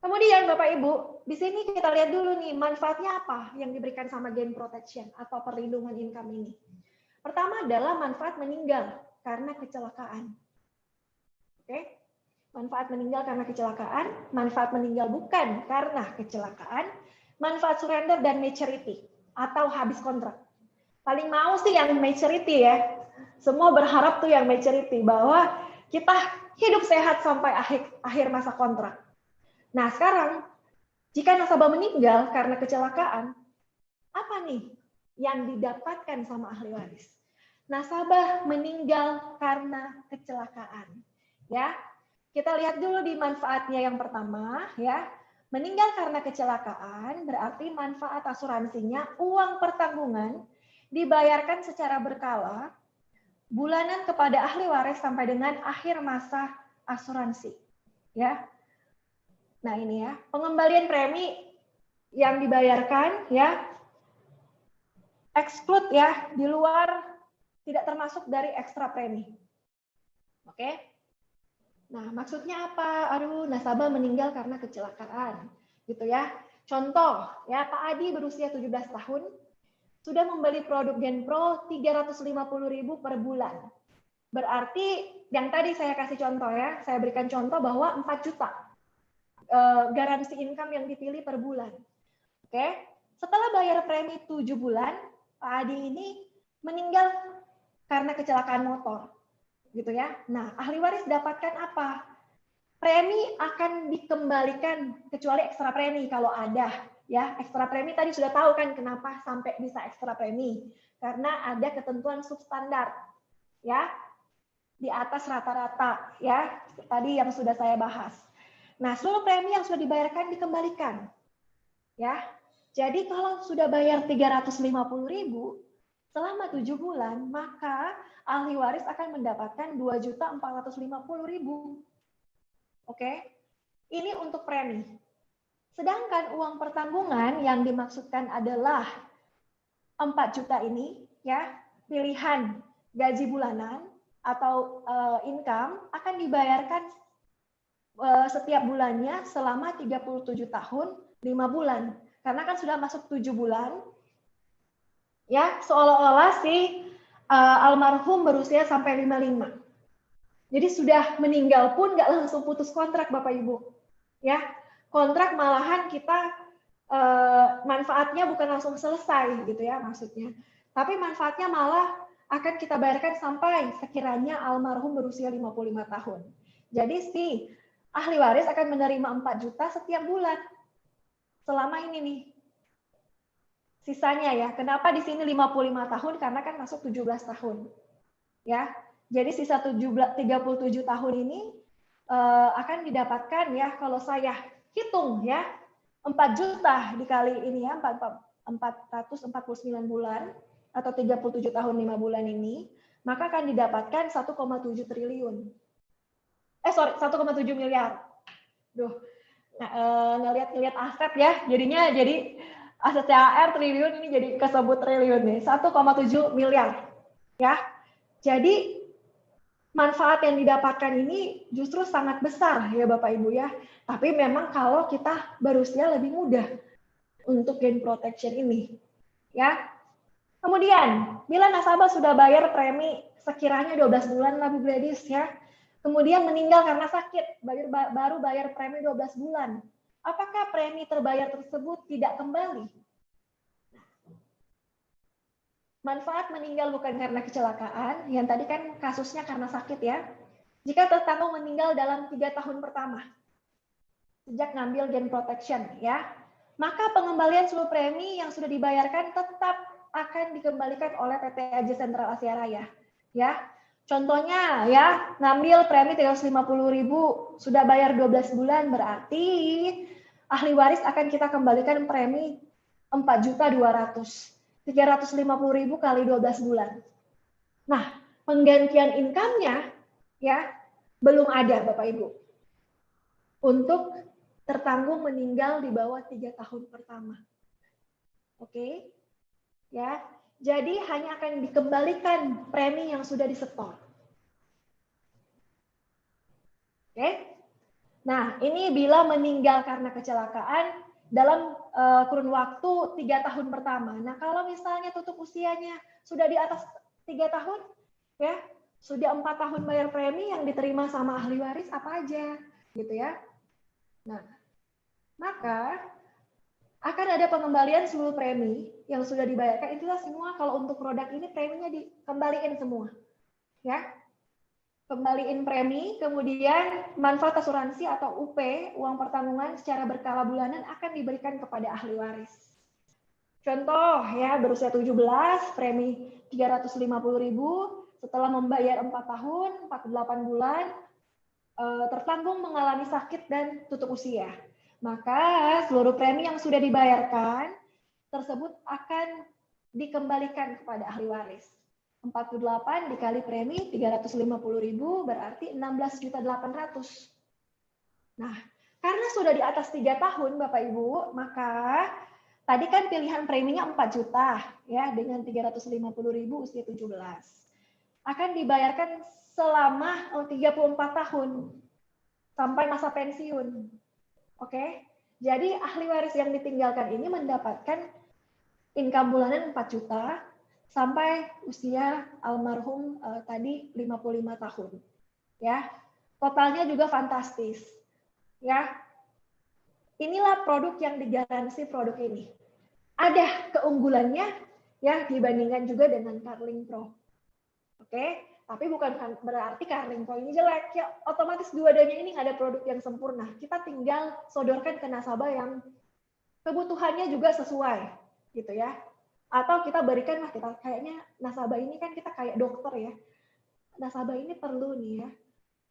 Kemudian Bapak Ibu, di sini kita lihat dulu nih manfaatnya apa yang diberikan sama gain protection atau perlindungan income ini. Pertama adalah manfaat meninggal karena kecelakaan. Oke? Manfaat meninggal karena kecelakaan, manfaat meninggal bukan karena kecelakaan, manfaat surrender dan maturity atau habis kontrak. Paling mau sih yang maturity ya. Semua berharap tuh yang maturity bahwa kita hidup sehat sampai akhir masa kontrak. Nah, sekarang jika nasabah meninggal karena kecelakaan, apa nih yang didapatkan sama ahli waris? Nasabah meninggal karena kecelakaan. Ya, kita lihat dulu di manfaatnya yang pertama, ya. Meninggal karena kecelakaan berarti manfaat asuransinya uang pertanggungan dibayarkan secara berkala bulanan kepada ahli waris sampai dengan akhir masa asuransi. Ya. Nah, ini ya, pengembalian premi yang dibayarkan ya exclude ya, di luar tidak termasuk dari ekstra premi. Oke? Nah, maksudnya apa? Aduh, nasabah meninggal karena kecelakaan. Gitu ya. Contoh, ya Pak Adi berusia 17 tahun, sudah membeli produk Genpro 350.000 per bulan. Berarti yang tadi saya kasih contoh ya, saya berikan contoh bahwa 4 juta garansi income yang dipilih per bulan. Oke, setelah bayar premi 7 bulan, Pak Adi ini meninggal karena kecelakaan motor. Gitu ya. Nah, ahli waris dapatkan apa? Premi akan dikembalikan kecuali ekstra premi kalau ada. Ya, ekstra premi tadi sudah tahu kan kenapa sampai bisa ekstra premi? Karena ada ketentuan substandar. Ya, di atas rata-rata ya, tadi yang sudah saya bahas. Nah, seluruh premi yang sudah dibayarkan dikembalikan. Ya. Jadi kalau sudah bayar 350.000 selama 7 bulan, maka ahli waris akan mendapatkan 2.450.000. Oke. Ini untuk premi. Sedangkan uang pertanggungan yang dimaksudkan adalah 4 juta ini ya, pilihan gaji bulanan atau income akan dibayarkan setiap bulannya selama 37 tahun 5 bulan. Karena kan sudah masuk 7 bulan, ya seolah-olah si almarhum berusia sampai 55. Jadi sudah meninggal pun nggak langsung putus kontrak Bapak Ibu. Ya, kontrak malahan kita manfaatnya bukan langsung selesai gitu ya maksudnya. Tapi manfaatnya malah akan kita bayarkan sampai sekiranya almarhum berusia 55 tahun. Jadi si ahli waris akan menerima 4 juta setiap bulan. Selama ini nih. Sisanya ya. Kenapa di sini 55 tahun? Karena kan masuk 17 tahun. Ya. Jadi sisa 37 tahun ini akan didapatkan ya kalau saya hitung ya 4 juta dikali ini ya 449 bulan atau 37 tahun 5 bulan ini, maka akan didapatkan 1,7 triliun. 1,7 miliar. Duh, ngelihat aset ya, jadinya jadi aset THR triliun ini jadi kesebut triliun nih, 1,7 miliar. Ya. Jadi manfaat yang didapatkan ini justru sangat besar ya Bapak Ibu ya. Tapi memang kalau kita berusia lebih mudah untuk gain protection ini. Ya. Kemudian, bila nasabah sudah bayar premi sekiranya 12 bulan lah Bu Gladys ya. Kemudian meninggal karena sakit, baru bayar premi 12 bulan. Apakah premi terbayar tersebut tidak kembali? Manfaat meninggal bukan karena kecelakaan, yang tadi kan kasusnya karena sakit ya. Jika tertanggung meninggal dalam 3 tahun pertama, sejak ngambil gain protection ya, maka pengembalian seluruh premi yang sudah dibayarkan tetap akan dikembalikan oleh PT AJ Sentral Asia Raya. Ya, contohnya ya, ngambil premi 350.000, sudah bayar 12 bulan, berarti ahli waris akan kita kembalikan premi 4.200.000. 350.000 kali 12 bulan. Nah, penggantian income-nya ya belum ada Bapak Ibu. Untuk tertanggung meninggal di bawah 3 tahun pertama. Oke. Ya. Jadi hanya akan dikembalikan premi yang sudah disetor. Oke. Nah, ini bila meninggal karena kecelakaan dalam kurun waktu 3 tahun pertama. Nah, kalau misalnya tutup usianya sudah di atas 3 tahun, ya sudah 4 tahun bayar premi yang diterima sama ahli waris apa aja, gitu ya. Nah, maka akan ada pengembalian seluruh premi yang sudah dibayarkan. Itulah semua kalau untuk produk ini preminya dikembaliin semua, ya. Kembaliin premi, kemudian manfaat asuransi atau UP, uang pertanggungan secara berkala bulanan akan diberikan kepada ahli waris. Contoh ya, berusia 17, premi 350.000, setelah membayar 4 tahun, 48 bulan, tertanggung mengalami sakit dan tutup usia. Maka seluruh premi yang sudah dibayarkan tersebut akan dikembalikan kepada ahli waris. 48 dikali premi 350.000 berarti 16.800.000. Nah, karena sudah di atas 3 tahun Bapak Ibu, maka tadi kan pilihan preminya 4 juta ya dengan 350.000 usia 17. Akan dibayarkan selama 34 tahun sampai masa pensiun. Oke. Jadi ahli waris yang ditinggalkan ini mendapatkan income bulanan 4 juta sampai usia almarhum tadi 55 tahun. Ya. Totalnya juga fantastis. Ya. Inilah produk yang digaransi produk ini. Ada keunggulannya ya dibandingkan juga dengan Carling Pro. Oke, tapi bukan berarti Carling Pro ini jelek. Ya, otomatis dua-duanya ini ada produk yang sempurna. Kita tinggal sodorkan ke nasabah yang kebutuhannya juga sesuai, gitu ya. Atau kita berikan, lah kita kayaknya nasabah ini kan kita kayak dokter ya. Nasabah ini perlu nih ya.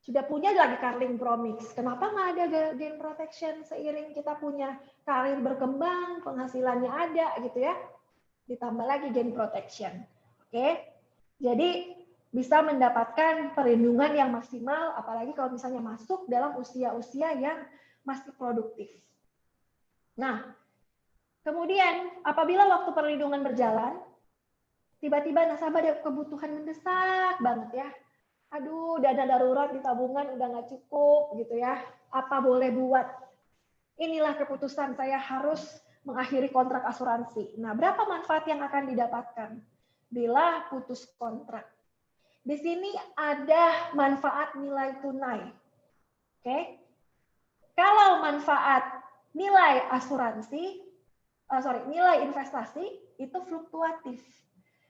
Sudah punya lagi Carling Pro Mix. Kenapa nggak ada gain protection seiring kita punya karir berkembang, penghasilannya ada gitu ya. Ditambah lagi gain protection. Oke. Jadi bisa mendapatkan perlindungan yang maksimal, apalagi kalau misalnya masuk dalam usia-usia yang masih produktif. Nah, kemudian apabila waktu perlindungan berjalan, tiba-tiba nasabah ada kebutuhan mendesak banget ya. Aduh, dana darurat di tabungan udah nggak cukup gitu ya. Apa boleh buat? Inilah keputusan saya harus mengakhiri kontrak asuransi. Nah, berapa manfaat yang akan didapatkan bila putus kontrak? Di sini ada manfaat nilai tunai. Oke. Kalau manfaat nilai asuransi, nilai investasi itu fluktuatif.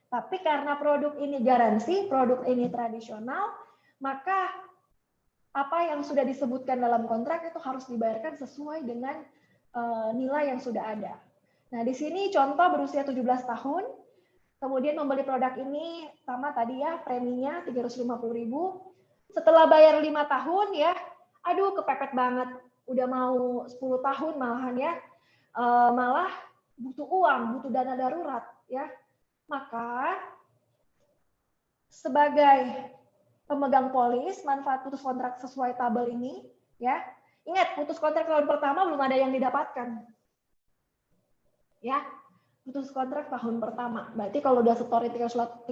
Tapi karena produk ini garansi, produk ini tradisional, maka apa yang sudah disebutkan dalam kontrak itu harus dibayarkan sesuai dengan nilai yang sudah ada. Nah, di sini contoh berusia 17 tahun, kemudian membeli produk ini sama tadi ya, preminya 350.000. Setelah bayar 5 tahun ya, aduh kepepet banget, udah mau 10 tahun malahan ya, malah butuh uang, butuh dana darurat ya. Maka sebagai pemegang polis, manfaat putus kontrak sesuai tabel ini, ya, ingat putus kontrak tahun pertama belum ada yang didapatkan, ya, putus kontrak tahun pertama. Berarti kalau udah setor 350.000,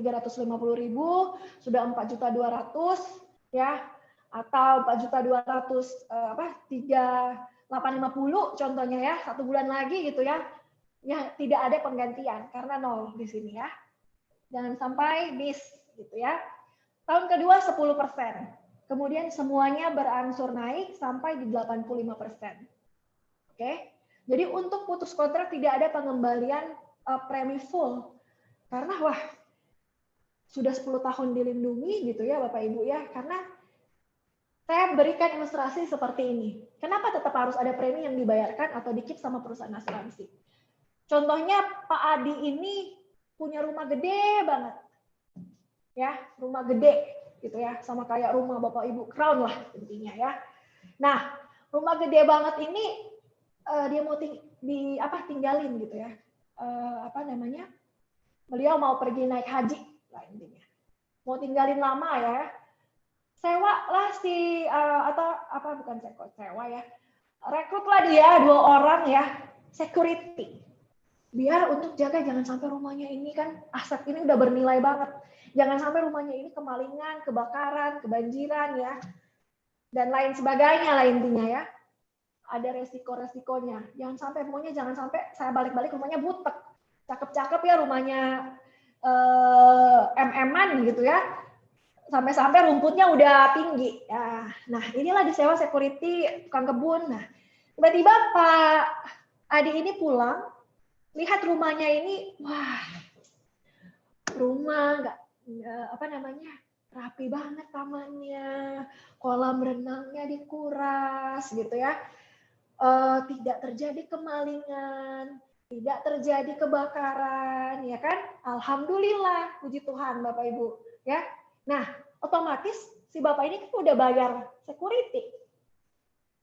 sudah 4.200.000, ya, atau 4.200 3.850 contohnya ya, 1 bulan lagi gitu ya. Ya, tidak ada penggantian karena 0 di sini ya. Jangan sampai miss gitu ya. Tahun kedua 10%. Kemudian semuanya berangsur naik sampai di 85%. Oke. Jadi untuk putus kontrak tidak ada pengembalian premi full. Karena wah, sudah 10 tahun dilindungi gitu ya Bapak Ibu ya. Karena saya berikan ilustrasi seperti ini. Kenapa tetap harus ada premi yang dibayarkan atau di-keep sama perusahaan asuransi? Contohnya Pak Adi ini punya rumah gede banget. Ya, rumah gede gitu ya, sama kayak rumah Bapak Ibu Crown lah intinya ya. Nah, rumah gede banget ini dia mau tinggalin gitu ya. Beliau mau pergi naik haji lah intinya. Mau tinggalin lama ya. Sewa lah si atau apa bukan sewa ya. Rekrutlah dia 2 orang ya, security. Biar untuk jaga jangan sampai rumahnya ini kan aset ini udah bernilai banget. Jangan sampai rumahnya ini kemalingan, kebakaran, kebanjiran ya. Dan lain sebagainya lah intinya ya. Ada resiko-resikonya. Jangan sampai saya balik-balik rumahnya butek. Cakep-cakep ya rumahnya MM-an gitu ya. Sampai-sampai rumputnya udah tinggi. Nah, inilah disewa security tukang kebun. Nah, tiba-tiba Pak Adi ini pulang, lihat rumahnya ini, wah, rumah nggak apa namanya, rapi banget tamannya, kolam renangnya dikuras gitu ya. Tidak terjadi kemalingan, tidak terjadi kebakaran, ya kan? Alhamdulillah, puji Tuhan Bapak Ibu, ya. Nah, otomatis si Bapak ini kan udah bayar security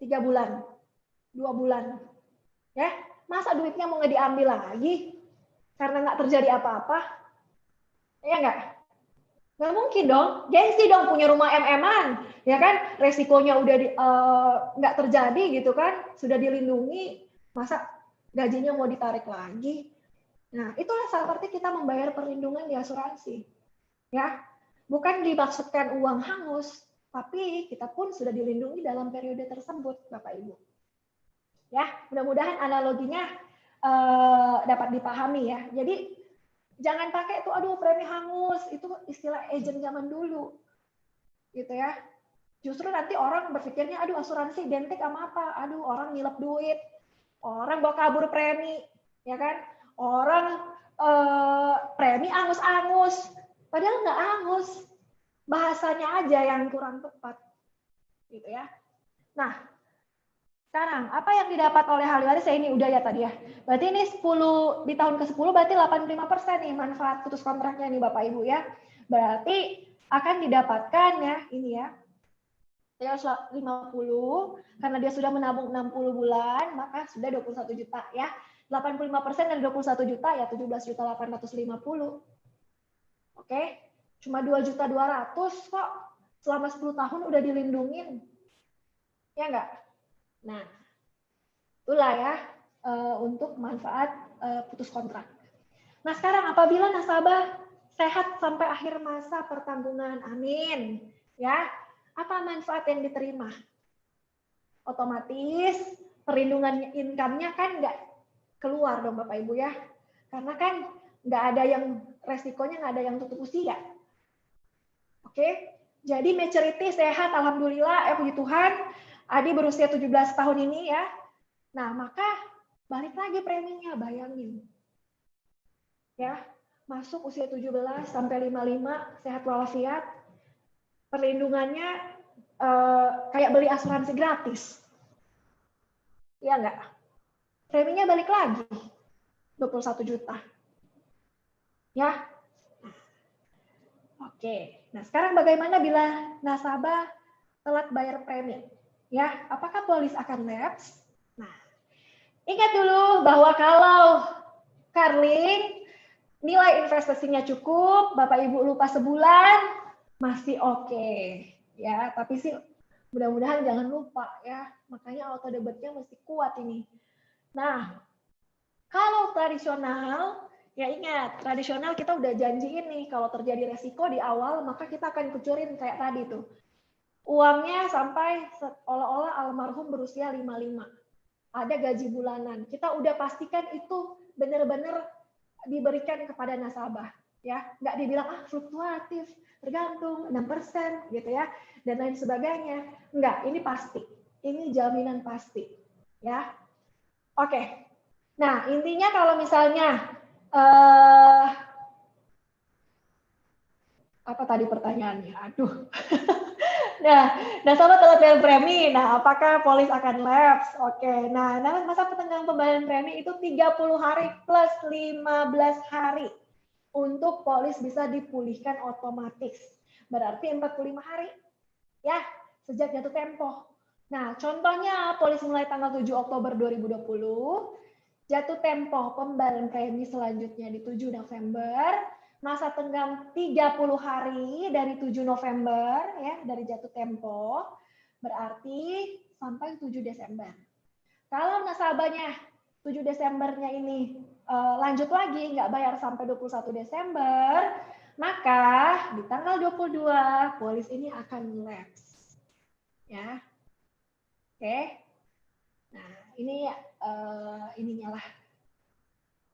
3 bulan, 2 bulan, ya. Masa duitnya mau nggak diambil lagi karena nggak terjadi apa-apa? Ya nggak? Nggak mungkin dong, gengsi dong punya rumah MM-an, ya kan? Resikonya udah nggak terjadi gitu kan, sudah dilindungi, masa gajinya mau ditarik lagi? Nah, itulah seperti kita membayar perlindungan di asuransi, ya. Bukan dimaksudkan uang hangus, tapi kita pun sudah dilindungi dalam periode tersebut, Bapak Ibu. Ya, mudah-mudahan analoginya dapat dipahami ya. Jadi jangan pakai itu, aduh premi hangus, itu istilah agent zaman dulu, gitu ya. Justru nanti orang berpikirnya, aduh asuransi identik sama apa? Aduh orang ngilep duit, orang bawa kabur premi, ya kan? Orang premi angus-angus, padahal nggak angus, bahasanya aja yang kurang tepat, gitu ya. Nah, sekarang apa yang didapat oleh ahli waris ini udah ya tadi ya. Berarti ini 10 di tahun ke-10 berarti 85% nih manfaat putus kontraknya nih Bapak Ibu ya. Berarti akan didapatkan ya ini ya. 50 karena dia sudah menabung 60 bulan maka sudah 21 juta ya. 85% dan 21 juta ya 17.850. Oke. Cuma 2.200.000 kok selama 10 tahun udah dilindungin. Ya enggak? Nah, itulah ya untuk manfaat putus kontrak. Nah, sekarang apabila nasabah sehat sampai akhir masa pertanggungan, amin, ya, apa manfaat yang diterima? Otomatis perlindungan income-nya kan nggak keluar dong Bapak Ibu ya, karena kan nggak ada yang resikonya nggak ada yang tutup usia. Oke, jadi maturity sehat, alhamdulillah, puji Tuhan. Adi berusia 17 tahun ini ya. Nah, maka balik lagi preminya, bayangin. Ya, masuk usia 17 sampai 55, sehat walafiat. Perlindungannya kayak beli asuransi gratis. Iya enggak? Preminya balik lagi. 21 juta. Ya. Oke. Nah, sekarang bagaimana bila nasabah telat bayar premi? Ya, apakah polis akan lapse? Nah, ingat dulu bahwa kalau Carling nilai investasinya cukup, Bapak Ibu lupa sebulan, masih oke. Ya, tapi sih mudah-mudahan jangan lupa ya. Makanya auto debitnya mesti kuat ini. Nah, kalau tradisional, ya ingat, tradisional kita udah janjiin nih kalau terjadi resiko di awal, maka kita akan kucurin kayak tadi tuh. Uangnya sampai seolah-olah almarhum berusia 55. Ada gaji bulanan. Kita udah pastikan itu benar-benar diberikan kepada nasabah. Ya, nggak dibilang fluktuatif, tergantung 6% gitu ya, dan lain sebagainya. Enggak, ini pasti. Ini jaminan pasti. Ya. Oke. Nah, intinya kalau misalnya apa tadi pertanyaannya? Aduh. Nah, nasabah telat bayar premi. Nah, apakah polis akan lapse? Oke. Nah, masa pertanggungan pembayaran premi itu 30 hari plus 15 hari untuk polis bisa dipulihkan otomatis. Berarti 45 hari. Ya, sejak jatuh tempo. Nah, contohnya polis mulai tanggal 7 Oktober 2020 Jatuh tempo pembayaran premi selanjutnya di 7 November, masa tenggang 30 hari dari 7 November ya, dari jatuh tempo, berarti sampai 7 Desember. Kalau nasabahnya 7 Desembernya ini lanjut lagi nggak bayar sampai 21 Desember, maka di tanggal 22 polis ini akan lapse. Ya. Oke. Nah, ini ininya lah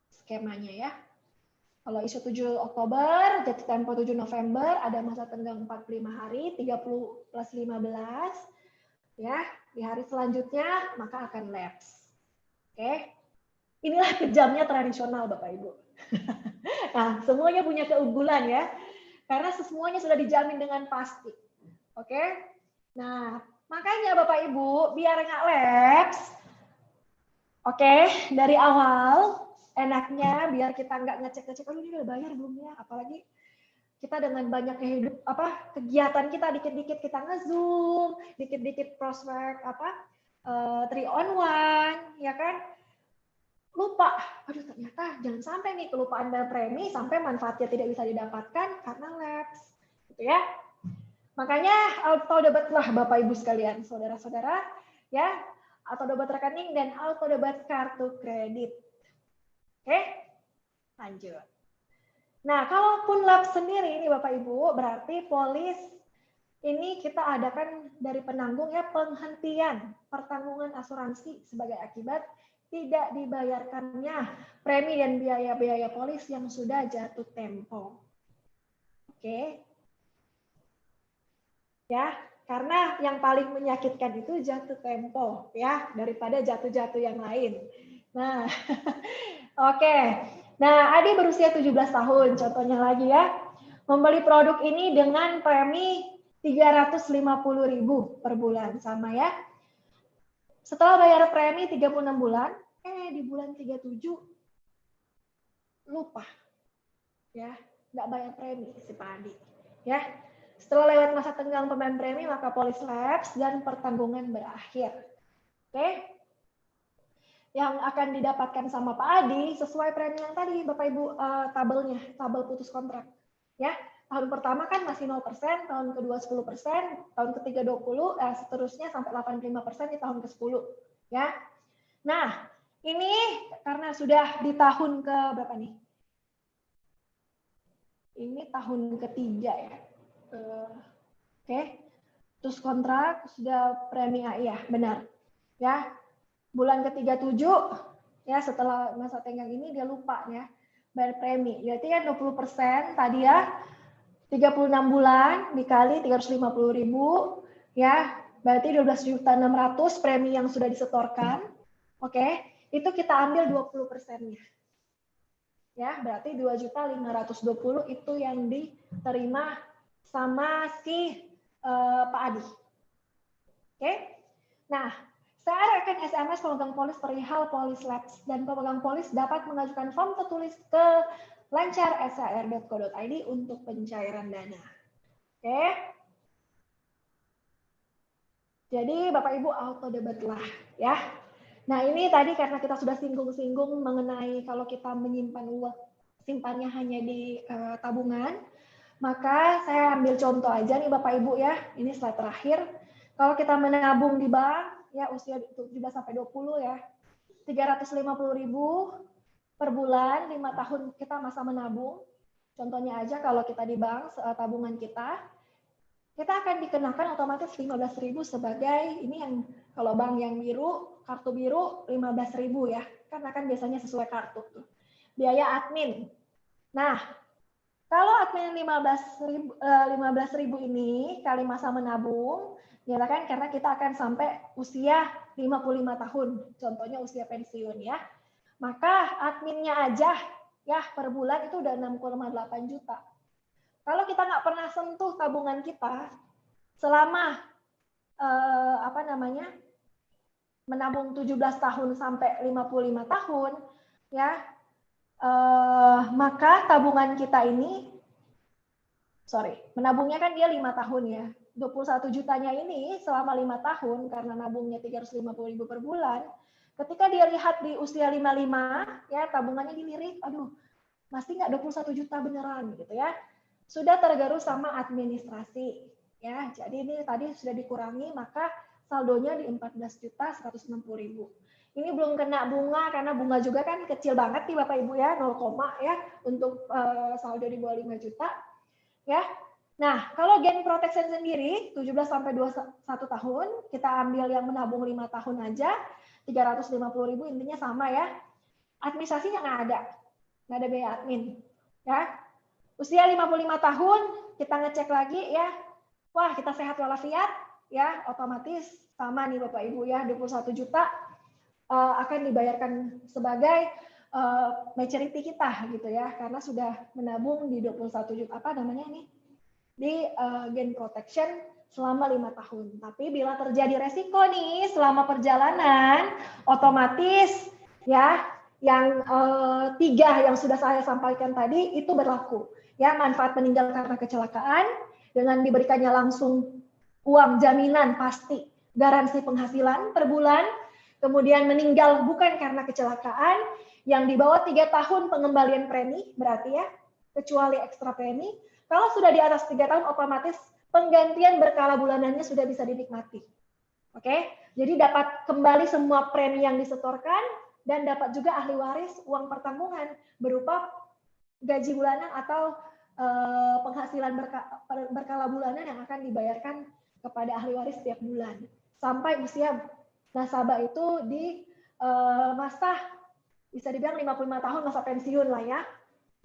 skemanya ya. Kalau isu 7 Oktober, jatuh tempo 7 November, ada masa tenggang 45 hari, 30 plus 15. Ya, di hari selanjutnya maka akan lapse. Oke. Inilah kejamnya tradisional Bapak Ibu. Nah, semuanya punya keunggulan ya. Karena semuanya sudah dijamin dengan pasti. Oke. Nah, makanya Bapak Ibu, biar nggak lapse, oke, dari awal enaknya biar kita nggak ngecek-ngecek, oh ini udah bayar belum ya? Apalagi kita dengan banyak kegiatan kita, dikit-dikit kita nge-zoom, dikit-dikit prospek 3-on-1, ya kan? Lupa, aduh ternyata jangan sampai nih kelupaan bayar premi sampai manfaatnya tidak bisa didapatkan karena lapse, gitu ya. Makanya auto debit lah Bapak Ibu sekalian, saudara-saudara, ya, auto debit rekening dan auto debit kartu kredit. Oke, lanjut. Nah, kalaupun lapse sendiri ini Bapak Ibu, berarti polis ini kita adakan dari penanggung ya penghentian pertanggungan asuransi sebagai akibat tidak dibayarkannya premi dan biaya-biaya polis yang sudah jatuh tempo. Oke. Ya, karena yang paling menyakitkan itu jatuh tempo ya daripada jatuh-jatuh yang lain. Nah, oke. Nah, Adi berusia 17 tahun, contohnya lagi ya. Membeli produk ini dengan premi 350.000 per bulan sama ya. Setelah bayar premi 36 bulan, di bulan 37 lupa. Ya, nggak bayar premi si Pak Adi. Ya. Setelah lewat masa tenggang pembayaran premi, maka polis lapse dan pertanggungan berakhir. Oke? Yang akan didapatkan sama Pak Adi sesuai premi yang tadi, Bapak Ibu, tabelnya, tabel putus kontrak. Ya, tahun pertama kan masih 0%, tahun kedua 10%, tahun ketiga 20%, seterusnya sampai 85% di tahun ke-10. Ya. Nah, ini karena sudah di tahun ke berapa nih? Ini tahun ketiga ya. Oke. Terus kontrak sudah premi ya, benar. Ya. Bulan ke-37 ya setelah masa tenggang ini dia lupa ya bayar premi. Berarti kan 20% tadi ya 36 bulan dikali 350.000 ya berarti 12.600.000 premi yang sudah disetorkan. Oke, itu kita ambil 20%-nya. Ya, berarti 2.520.000 itu yang diterima sama si Pak Adi. Oke. Nah, saya akan SMS pemegang polis perihal polis lapse dan pemegang polis dapat mengajukan form tertulis ke lancar.shr.co.id untuk pencairan dana. Oke. Jadi Bapak Ibu auto debit lah ya. Nah, ini tadi karena kita sudah singgung-singgung mengenai kalau kita menyimpan uang simpannya hanya di tabungan, maka saya ambil contoh aja nih Bapak Ibu ya. Ini slide terakhir. Kalau kita menabung di bank ya usia 17 sampai 20 ya. 350.000 per bulan, 5 tahun kita masa menabung. Contohnya aja kalau kita di bank tabungan kita akan dikenakan otomatis 15.000 sebagai ini yang kalau bank yang biru, kartu biru 15.000 ya. Karena kan biasanya sesuai kartu tuh. Biaya admin. Nah, kalau admin 15.000 ini kali masa menabung, ya kan karena kita akan sampai usia 55 tahun, contohnya usia pensiun ya. Maka adminnya aja ya per bulan itu udah 6,8 juta. Kalau kita nggak pernah sentuh tabungan kita selama menabung 17 tahun sampai 55 tahun ya, maka tabungan kita ini menabungnya kan dia 5 tahun ya. 21 jutanya ini selama 5 tahun karena nabungnya 350.000 per bulan, Ketika dia lihat di usia 55, ya tabungannya dilirik, aduh, masih nggak 21 juta beneran gitu ya. Sudah tergerus sama administrasi. Ya, jadi ini tadi sudah dikurangi, maka saldonya di 14.160.000. Ini belum kena bunga, karena bunga juga kan kecil banget nih Bapak Ibu ya, 0, ya, untuk saldo di bawah 5 juta. Ya, nah, kalau gain protection sendiri 17 sampai 21 tahun, kita ambil yang menabung 5 tahun aja, 350.000, intinya sama ya. Administrasinya nggak ada biaya admin. Ya, usia 55 tahun, kita ngecek lagi ya, wah kita sehat walafiat, ya otomatis sama nih Bapak Ibu ya, 21 juta akan dibayarkan sebagai maturity kita gitu ya, karena sudah menabung di 21 juta, apa namanya ini, di gain protection selama 5 tahun. Tapi bila terjadi resiko nih selama perjalanan, otomatis ya yang 3 yang sudah saya sampaikan tadi itu berlaku. Ya, manfaat meninggal karena kecelakaan dengan diberikannya langsung uang jaminan pasti, garansi penghasilan per bulan, kemudian meninggal bukan karena kecelakaan, yang di bawah 3 tahun pengembalian premi berarti ya, kecuali ekstra premi. Kalau sudah di atas 3 tahun, otomatis penggantian berkala bulanannya sudah bisa dinikmati. Oke, jadi dapat kembali semua premi yang disetorkan dan dapat juga ahli waris uang pertanggungan berupa gaji bulanan atau penghasilan berkala bulanan yang akan dibayarkan kepada ahli waris setiap bulan sampai usia nasabah itu di masa bisa dibilang 55 tahun masa pensiun lah ya.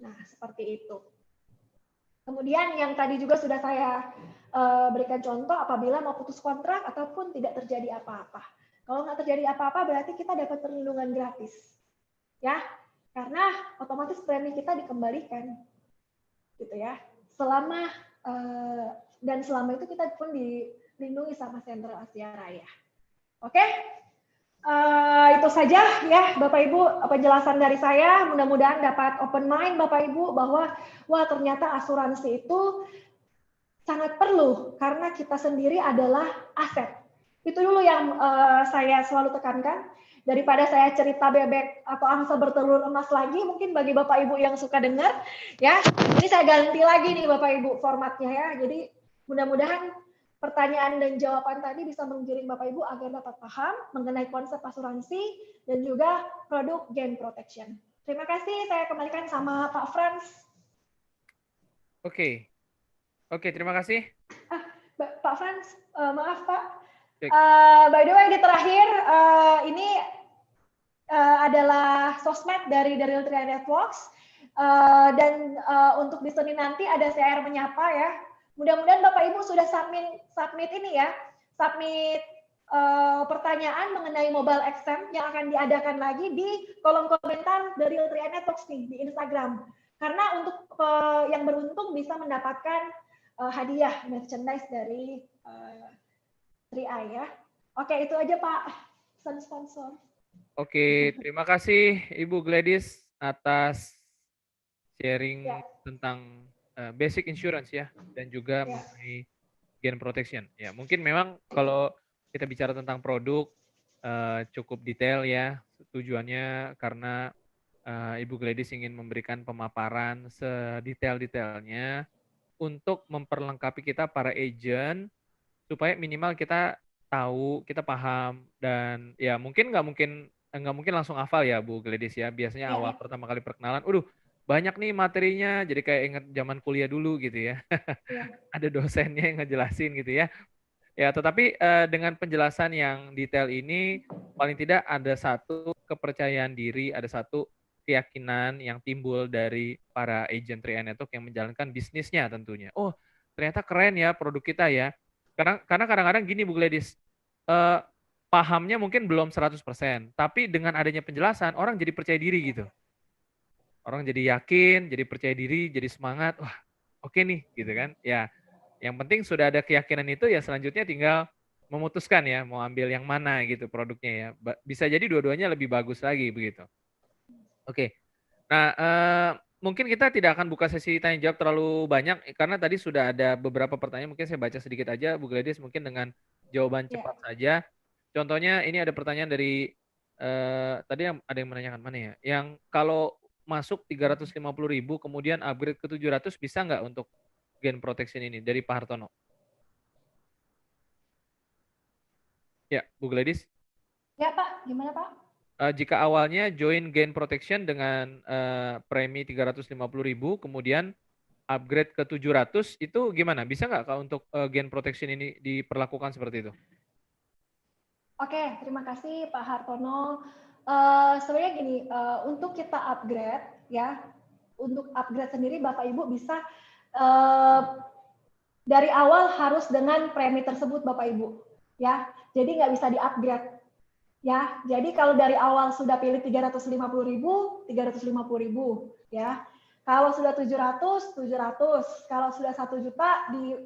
Nah, seperti itu. Kemudian yang tadi juga sudah saya berikan contoh apabila mau putus kontrak ataupun tidak terjadi apa-apa. Kalau nggak terjadi apa-apa berarti kita dapat perlindungan gratis. Ya, karena otomatis premi kita dikembalikan. Gitu ya. Selama dan selama itu kita pun dilindungi sama Sentral Asia Raya. Oke? Itu saja ya Bapak Ibu penjelasan dari saya, mudah-mudahan dapat open mind Bapak Ibu bahwa wah ternyata asuransi itu sangat perlu karena kita sendiri adalah aset. Itu dulu yang saya selalu tekankan, daripada saya cerita bebek atau angsa bertelur emas lagi, mungkin bagi Bapak Ibu yang suka dengar ya, ini saya ganti lagi nih Bapak Ibu formatnya ya, jadi mudah-mudahan pertanyaan dan jawaban tadi bisa menggiring Bapak Ibu agar dapat paham mengenai konsep asuransi dan juga produk gain protection. Terima kasih, saya kembalikan sama Pak Frans. Oke, terima kasih. Pak Frans, maaf Pak. By the way, di terakhir ini adalah sosmed dari The Real Tria Networks dan untuk di Senin nanti ada CR menyapa ya. Mudah-mudahan Bapak Ibu sudah submit ini ya, submit pertanyaan mengenai mobile exam yang akan diadakan lagi di kolom komentar The Real Tria Networks nih di Instagram. Karena untuk yang beruntung bisa mendapatkan hadiah merchandise dari 3i ya. Oke, itu aja Pak pesan sponsor. Oke, terima kasih Ibu Gladys atas sharing tentang basic insurance ya dan juga mengenai gain protection. Ya, mungkin memang kalau kita bicara tentang produk cukup detail ya tujuannya karena Ibu Gladys ingin memberikan pemaparan sedetail-detailnya untuk memperlengkapi kita para agent supaya minimal kita tahu, kita paham dan ya mungkin nggak mungkin langsung hafal ya Bu Gladys ya. Biasanya awal pertama kali perkenalan, banyak nih materinya, jadi kayak ingat zaman kuliah dulu gitu ya. Ada dosennya yang ngejelasin gitu ya. Ya, tetapi dengan penjelasan yang detail ini paling tidak ada satu kepercayaan diri, ada satu keyakinan yang timbul dari para agent 3i Network yang menjalankan bisnisnya tentunya. Oh, ternyata keren ya produk kita ya. Karena kadang-kadang gini Bu Gladys, pahamnya mungkin belum 100%, tapi dengan adanya penjelasan orang jadi percaya diri gitu. Orang jadi yakin, jadi percaya diri, jadi semangat. Wah, oke nih gitu kan. Ya, yang penting sudah ada keyakinan itu ya selanjutnya tinggal memutuskan ya mau ambil yang mana gitu produknya ya. Bisa jadi dua-duanya lebih bagus lagi begitu. Oke. Nah, mungkin kita tidak akan buka sesi tanya jawab terlalu banyak karena tadi sudah ada beberapa pertanyaan, mungkin saya baca sedikit aja Bu Gladys mungkin dengan jawaban cepat saja. Contohnya ini ada pertanyaan dari tadi ada yang menanyakan mana ya? Yang kalau masuk 350.000 kemudian upgrade ke 700 bisa nggak untuk gain protection ini dari Pak Hartono? Ya, Bu Gladys. Ya Pak, gimana Pak? Jika awalnya join gain protection dengan premi 350.000 kemudian upgrade ke 700 itu gimana? Bisa nggak Kak untuk gain protection ini diperlakukan seperti itu? Oke, terima kasih Pak Hartono. Sebenarnya gini, untuk kita upgrade ya, untuk upgrade sendiri Bapak Ibu bisa dari awal harus dengan premi tersebut Bapak Ibu, ya. Jadi nggak bisa di-upgrade, ya. Jadi kalau dari awal sudah pilih 350.000, 350.000, ya. Kalau sudah 700, 700. Kalau sudah 1 juta di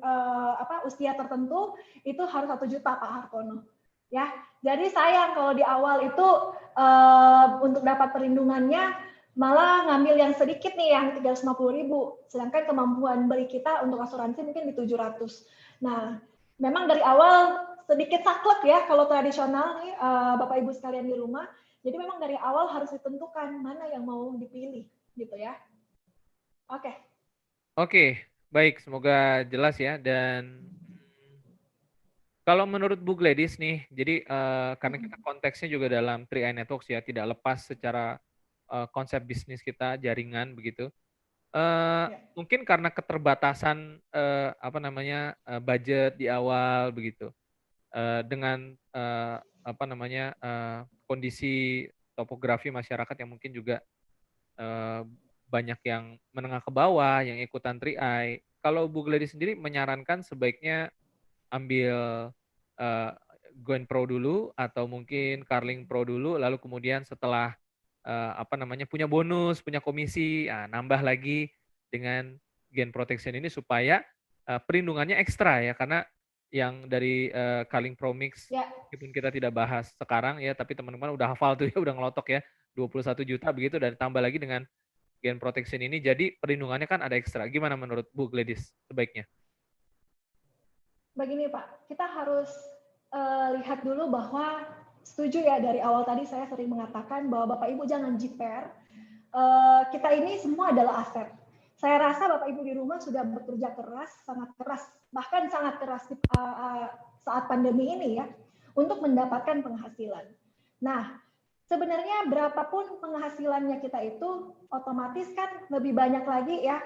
usia tertentu itu harus 1 juta Pak Hartono. Ya, jadi sayang kalau di awal itu untuk dapat perlindungannya malah ngambil yang sedikit nih yang 350.000, sedangkan kemampuan beli kita untuk asuransi mungkin di 700. Nah, memang dari awal sedikit saklek ya kalau tradisional nih Bapak Ibu sekalian di rumah. Jadi memang dari awal harus ditentukan mana yang mau dipilih gitu ya. Oke. Oke, baik. Semoga jelas ya. Dan kalau menurut Bu Gladys nih, jadi karena kita konteksnya juga dalam 3i Networks ya, tidak lepas secara konsep bisnis kita, jaringan begitu. Mungkin karena keterbatasan budget di awal begitu, dengan kondisi topografi masyarakat yang mungkin juga banyak yang menengah ke bawah, yang ikutan 3i. Kalau Bu Gladys sendiri menyarankan sebaiknya ambil uh, Goen Pro dulu atau mungkin Carling Pro dulu, lalu kemudian setelah punya bonus, punya komisi, nambah lagi dengan Gain Protection ini supaya perlindungannya ekstra ya, karena yang dari Carling Pro Mix, meskipun kita tidak bahas sekarang ya, tapi teman-teman udah hafal tuh ya, udah ngelotok ya, 21 juta begitu, dan tambah lagi dengan Gain Protection ini, jadi perlindungannya kan ada ekstra. Gimana menurut Bu Gladys sebaiknya? Begini Pak, kita harus lihat dulu bahwa setuju ya dari awal tadi saya sering mengatakan bahwa Bapak Ibu jangan jiper. Kita ini semua adalah aset. Saya rasa Bapak Ibu di rumah sudah bekerja keras, sangat keras, bahkan sangat keras saat pandemi ini ya, untuk mendapatkan penghasilan. Nah, sebenarnya berapapun penghasilannya kita itu, otomatis kan lebih banyak lagi ya,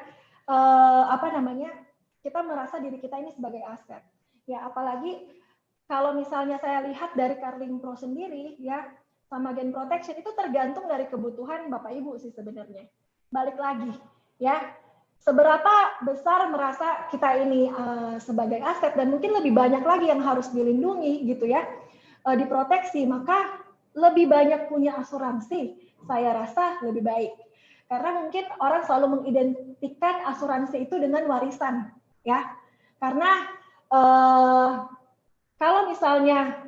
kita merasa diri kita ini sebagai aset. Ya, apalagi kalau misalnya saya lihat dari Carling Pro sendiri ya, sama Gain Protection itu tergantung dari kebutuhan Bapak Ibu sih sebenarnya. Balik lagi ya, seberapa besar merasa kita ini sebagai aset, dan mungkin lebih banyak lagi yang harus dilindungi gitu ya, diproteksi, maka lebih banyak punya asuransi, saya rasa lebih baik. Karena mungkin orang selalu mengidentikan asuransi itu dengan warisan ya, karena kalau misalnya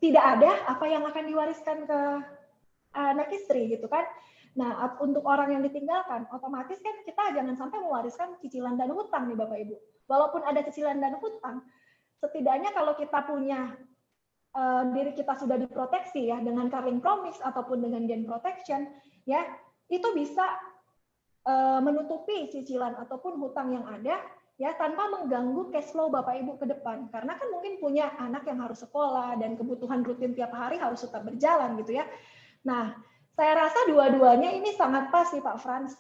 tidak ada, apa yang akan diwariskan ke anak istri gitu kan. Nah, untuk orang yang ditinggalkan, otomatis kan kita jangan sampai mewariskan cicilan dan hutang nih Bapak Ibu. Walaupun ada cicilan dan hutang, setidaknya kalau kita punya diri kita sudah diproteksi ya dengan Carling Promise ataupun dengan Gain Protection, ya itu bisa menutupi cicilan ataupun hutang yang ada ya tanpa mengganggu cash flow Bapak Ibu ke depan. Karena kan mungkin punya anak yang harus sekolah dan kebutuhan rutin tiap hari harus tetap berjalan gitu ya. Nah, saya rasa dua-duanya ini sangat pas sih Pak Frans.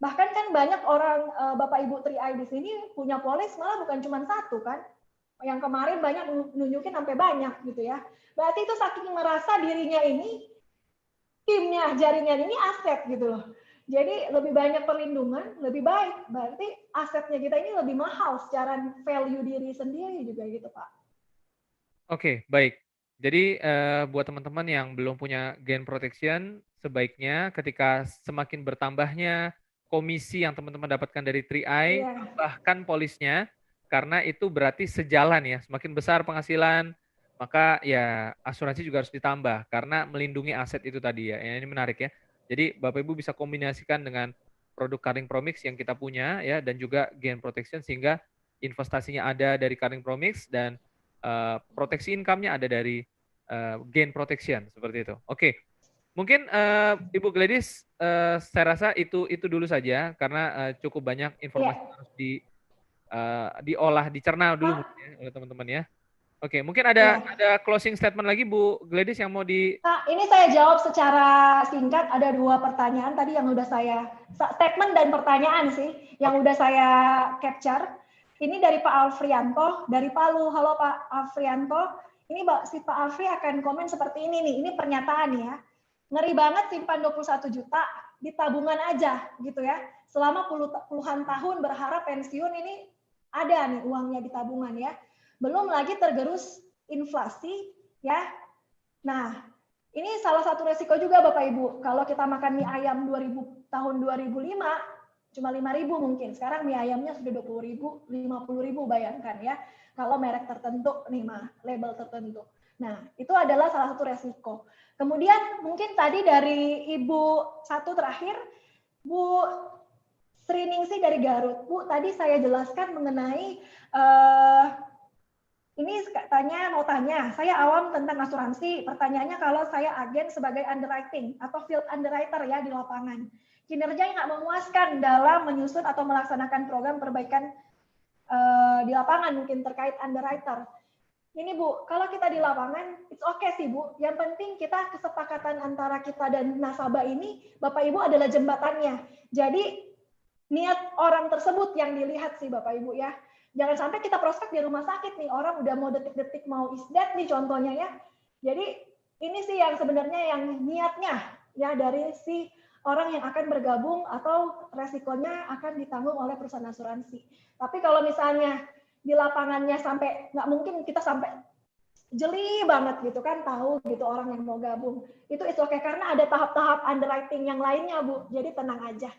Bahkan kan banyak orang Bapak Ibu 3i di sini punya polis malah bukan cuma satu kan. Yang kemarin banyak nunjukin sampai banyak gitu ya. Berarti itu saking merasa dirinya ini, timnya, jaringan ini aset gitu loh. Jadi lebih banyak perlindungan, lebih baik. Berarti asetnya kita ini lebih mahal secara value diri sendiri juga gitu Pak. Oke, baik. Jadi buat teman-teman yang belum punya Gain Protection, sebaiknya ketika semakin bertambahnya komisi yang teman-teman dapatkan dari 3i, tambahkan polisnya, karena itu berarti sejalan ya. Semakin besar penghasilan, maka ya asuransi juga harus ditambah, karena melindungi aset itu tadi ya. Ini menarik ya. Jadi Bapak Ibu bisa kombinasikan dengan produk Carling Promix yang kita punya ya, dan juga Gain Protection, sehingga investasinya ada dari Carling Promix dan proteksi income-nya ada dari Gain Protection, seperti itu. Oke. Mungkin Ibu Gladys, saya rasa itu dulu saja karena cukup banyak informasi yang harus diolah, dicerna dulu Pak, mungkin ya, oleh teman-teman ya. Oke, mungkin ya. ada closing statement lagi Bu Gladys yang mau di. Nah, ini saya jawab secara singkat. Ada 2 pertanyaan tadi yang udah saya statement dan pertanyaan sih yang Oke. udah saya capture. Ini dari Pak Alfrianto dari Palu. Halo Pak Alfrianto. Ini si Pak Alfri akan komen seperti ini nih. Ini pernyataan ya. Ngeri banget simpan 21 juta di tabungan aja gitu ya. Selama puluhan tahun berharap pensiun ini ada nih uangnya di tabungan ya. Belum lagi tergerus inflasi ya. Nah, ini salah satu resiko juga Bapak Ibu. Kalau kita makan mie ayam 2000 tahun 2005 cuma 5.000 mungkin. Sekarang mie ayamnya sudah 20.000, 50.000 bayangkan ya. Kalau merek tertentu nih mah, label tertentu. Nah, itu adalah salah satu resiko. Kemudian mungkin tadi dari Ibu satu terakhir, Bu Sriningsih dari Garut. Bu, tadi saya jelaskan mengenai ini mau tanya, saya awam tentang asuransi. Pertanyaannya kalau saya agen sebagai underwriting atau field underwriter ya di lapangan. Kinerja yang nggak memuaskan dalam menyusun atau melaksanakan program perbaikan di lapangan mungkin terkait underwriter. Ini Bu, kalau kita di lapangan, it's okay sih Bu. Yang penting kita kesepakatan antara kita dan nasabah ini, Bapak Ibu adalah jembatannya. Jadi niat orang tersebut yang dilihat sih Bapak Ibu ya. Jangan sampai kita prospek di rumah sakit nih, orang udah mau detik-detik mau isdat nih contohnya ya. Jadi ini sih yang sebenarnya yang niatnya ya dari si orang yang akan bergabung atau resikonya akan ditanggung oleh perusahaan asuransi. Tapi kalau misalnya di lapangannya sampai nggak mungkin kita sampai jeli banget gitu kan tahu gitu orang yang mau gabung. Itu oke karena ada tahap-tahap underwriting yang lainnya Bu. Jadi tenang aja.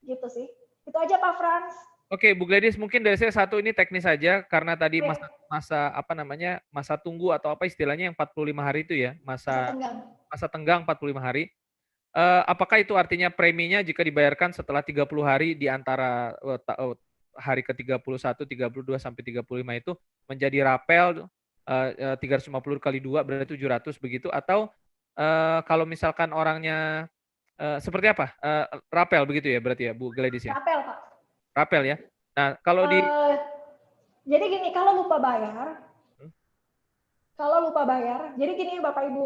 Gitu sih. Itu aja Pak Frans. Oke, Bu Gladys, mungkin dari saya satu ini teknis saja karena tadi masa apa namanya masa tunggu atau apa istilahnya yang 45 hari itu ya masa tenggang 45 hari. Apakah itu artinya preminya jika dibayarkan setelah 30 hari di antara hari ke-31, 32 sampai 35 itu menjadi rapel 350 kali 2 berarti 700 begitu atau kalau misalkan orangnya seperti apa? Rapel begitu ya berarti ya Bu Gladys ya? Rapel Pak. Rapel ya. Nah, kalau jadi gini, kalau lupa bayar, jadi gini Bapak Ibu,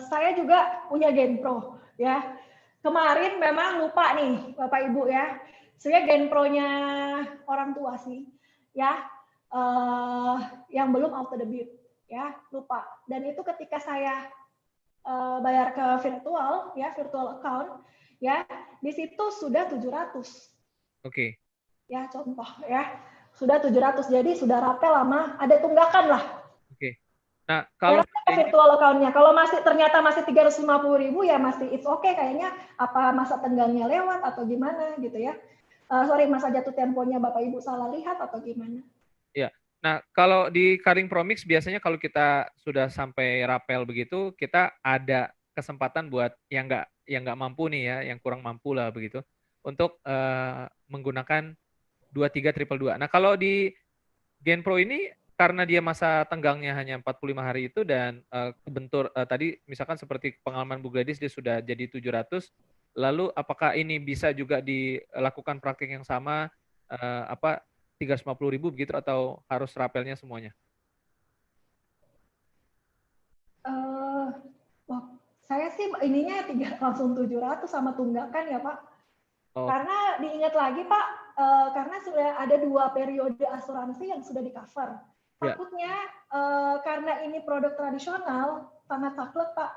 saya juga punya Genpro ya. Kemarin memang lupa nih Bapak Ibu ya. Sebenarnya Genpronya orang tua sih ya. Yang belum auto debit ya, lupa. Dan itu ketika saya bayar ke virtual account ya, di situ sudah 700. Oke. Ya, contoh ya. Sudah 700. Jadi sudah rapel lama, ada tunggakan lah. Oke. Nah, kalau virtual account-nya, kalau ternyata masih 350.000 ya masih it's okay kayaknya apa masa tenggangnya lewat atau gimana gitu ya. Masa jatuh temponya Bapak Ibu salah lihat atau gimana. Ya. Nah, kalau di Karing Promix biasanya kalau kita sudah sampai rapel begitu, kita ada kesempatan buat yang nggak mampu nih ya, yang kurang mampu lah begitu, untuk menggunakan 23 222. Nah, kalau di Genpro ini karena dia masa tenggangnya hanya 45 hari itu dan kebentur tadi misalkan seperti pengalaman Bu Gladys dia sudah jadi 700, lalu apakah ini bisa juga dilakukan praktik yang sama 350.000 begitu atau harus rapelnya semuanya? Saya sih ininya langsung 700 sama tunggakan ya Pak. Oh. Karena diingat lagi Pak, karena sudah ada 2 periode asuransi yang sudah di cover. Takutnya karena ini produk tradisional sangat saklek Pak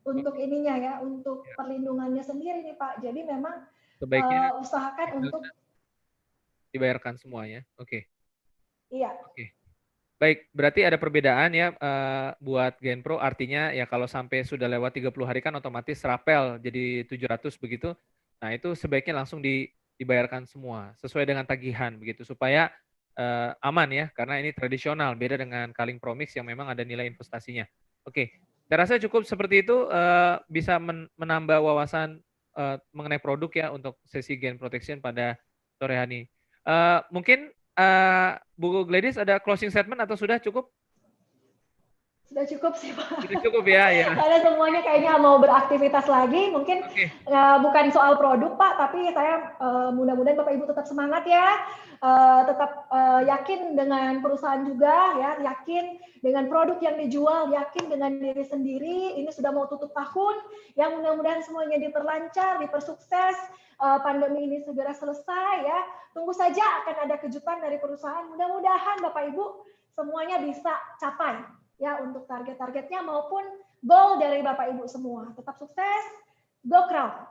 untuk ininya ya, untuk perlindungannya sendiri nih Pak. Jadi memang sebaiknya usahakan untuk dibayarkan semuanya. Oke. Iya. Oke. Baik, berarti ada perbedaan ya buat Genpro, artinya ya kalau sampai sudah lewat 30 hari kan otomatis rapel jadi 700 begitu. Nah, itu sebaiknya langsung dibayarkan semua sesuai dengan tagihan begitu supaya aman ya karena ini tradisional beda dengan Kaling Promix yang memang ada nilai investasinya. Oke. Saya rasa cukup seperti itu bisa menambah wawasan mengenai produk ya untuk sesi Gen Protection pada sore hari. Mungkin Bu Gladys ada closing statement atau sudah cukup? Sudah cukup sih Pak. Sudah cukup ya, ya. Karena semuanya kayaknya mau beraktivitas lagi. Mungkin bukan soal produk Pak, tapi saya mudah-mudahan Bapak Ibu tetap semangat ya, tetap yakin dengan perusahaan juga ya, yakin dengan produk yang dijual, yakin dengan diri sendiri. Ini sudah mau tutup tahun, yang mudah-mudahan semuanya diperlancar, dipersukses, pandemi ini segera selesai ya. Tunggu saja akan ada kejutan dari perusahaan. Mudah-mudahan Bapak Ibu semuanya bisa capai ya untuk target-targetnya maupun goal dari Bapak Ibu semua. Tetap sukses, go Crown.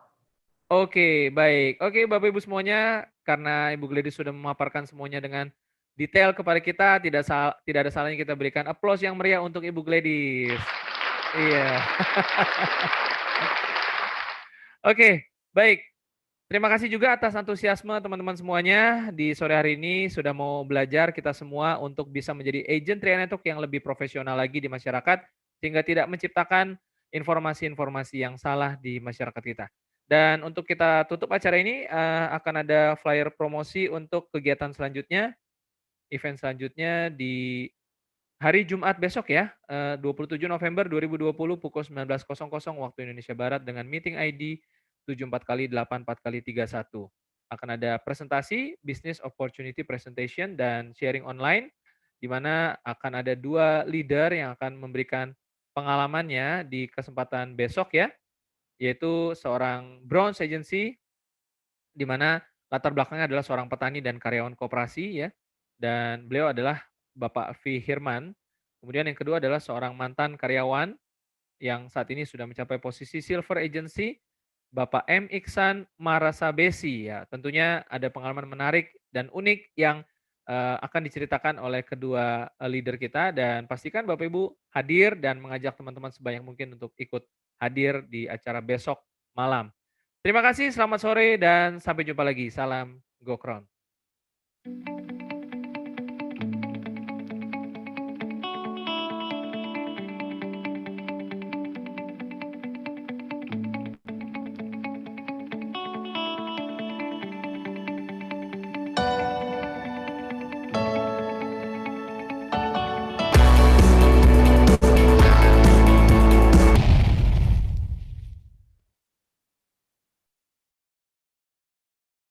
Oke, baik. Oke, Bapak Ibu semuanya, karena Ibu Gladys sudah memaparkan semuanya dengan detail kepada kita, tidak ada salahnya kita berikan aplaus yang meriah untuk Ibu Gladys. Iya. Oke, baik. Terima kasih juga atas antusiasme teman-teman semuanya di sore hari ini sudah mau belajar kita semua untuk bisa menjadi agent Tria Network yang lebih profesional lagi di masyarakat sehingga tidak menciptakan informasi-informasi yang salah di masyarakat kita. Dan untuk kita tutup acara ini akan ada flyer promosi untuk kegiatan selanjutnya, event selanjutnya di hari Jumat besok ya, 27 November 2020 pukul 19.00 waktu Indonesia Barat dengan meeting ID 74x84x31. Akan ada presentasi, business opportunity presentation, dan sharing online, di mana akan ada 2 leader yang akan memberikan pengalamannya di kesempatan besok ya, yaitu seorang Bronze Agency, di mana latar belakangnya adalah seorang petani dan karyawan koperasi ya, dan beliau adalah Bapak V. Hirman. Kemudian yang kedua adalah seorang mantan karyawan yang saat ini sudah mencapai posisi Silver Agency, Bapak M. Iksan Marasabesi ya. Tentunya ada pengalaman menarik dan unik yang akan diceritakan oleh kedua leader kita, dan pastikan Bapak Ibu hadir dan mengajak teman-teman sebanyak mungkin untuk ikut hadir di acara besok malam. Terima kasih, selamat sore dan sampai jumpa lagi. Salam Go Crown.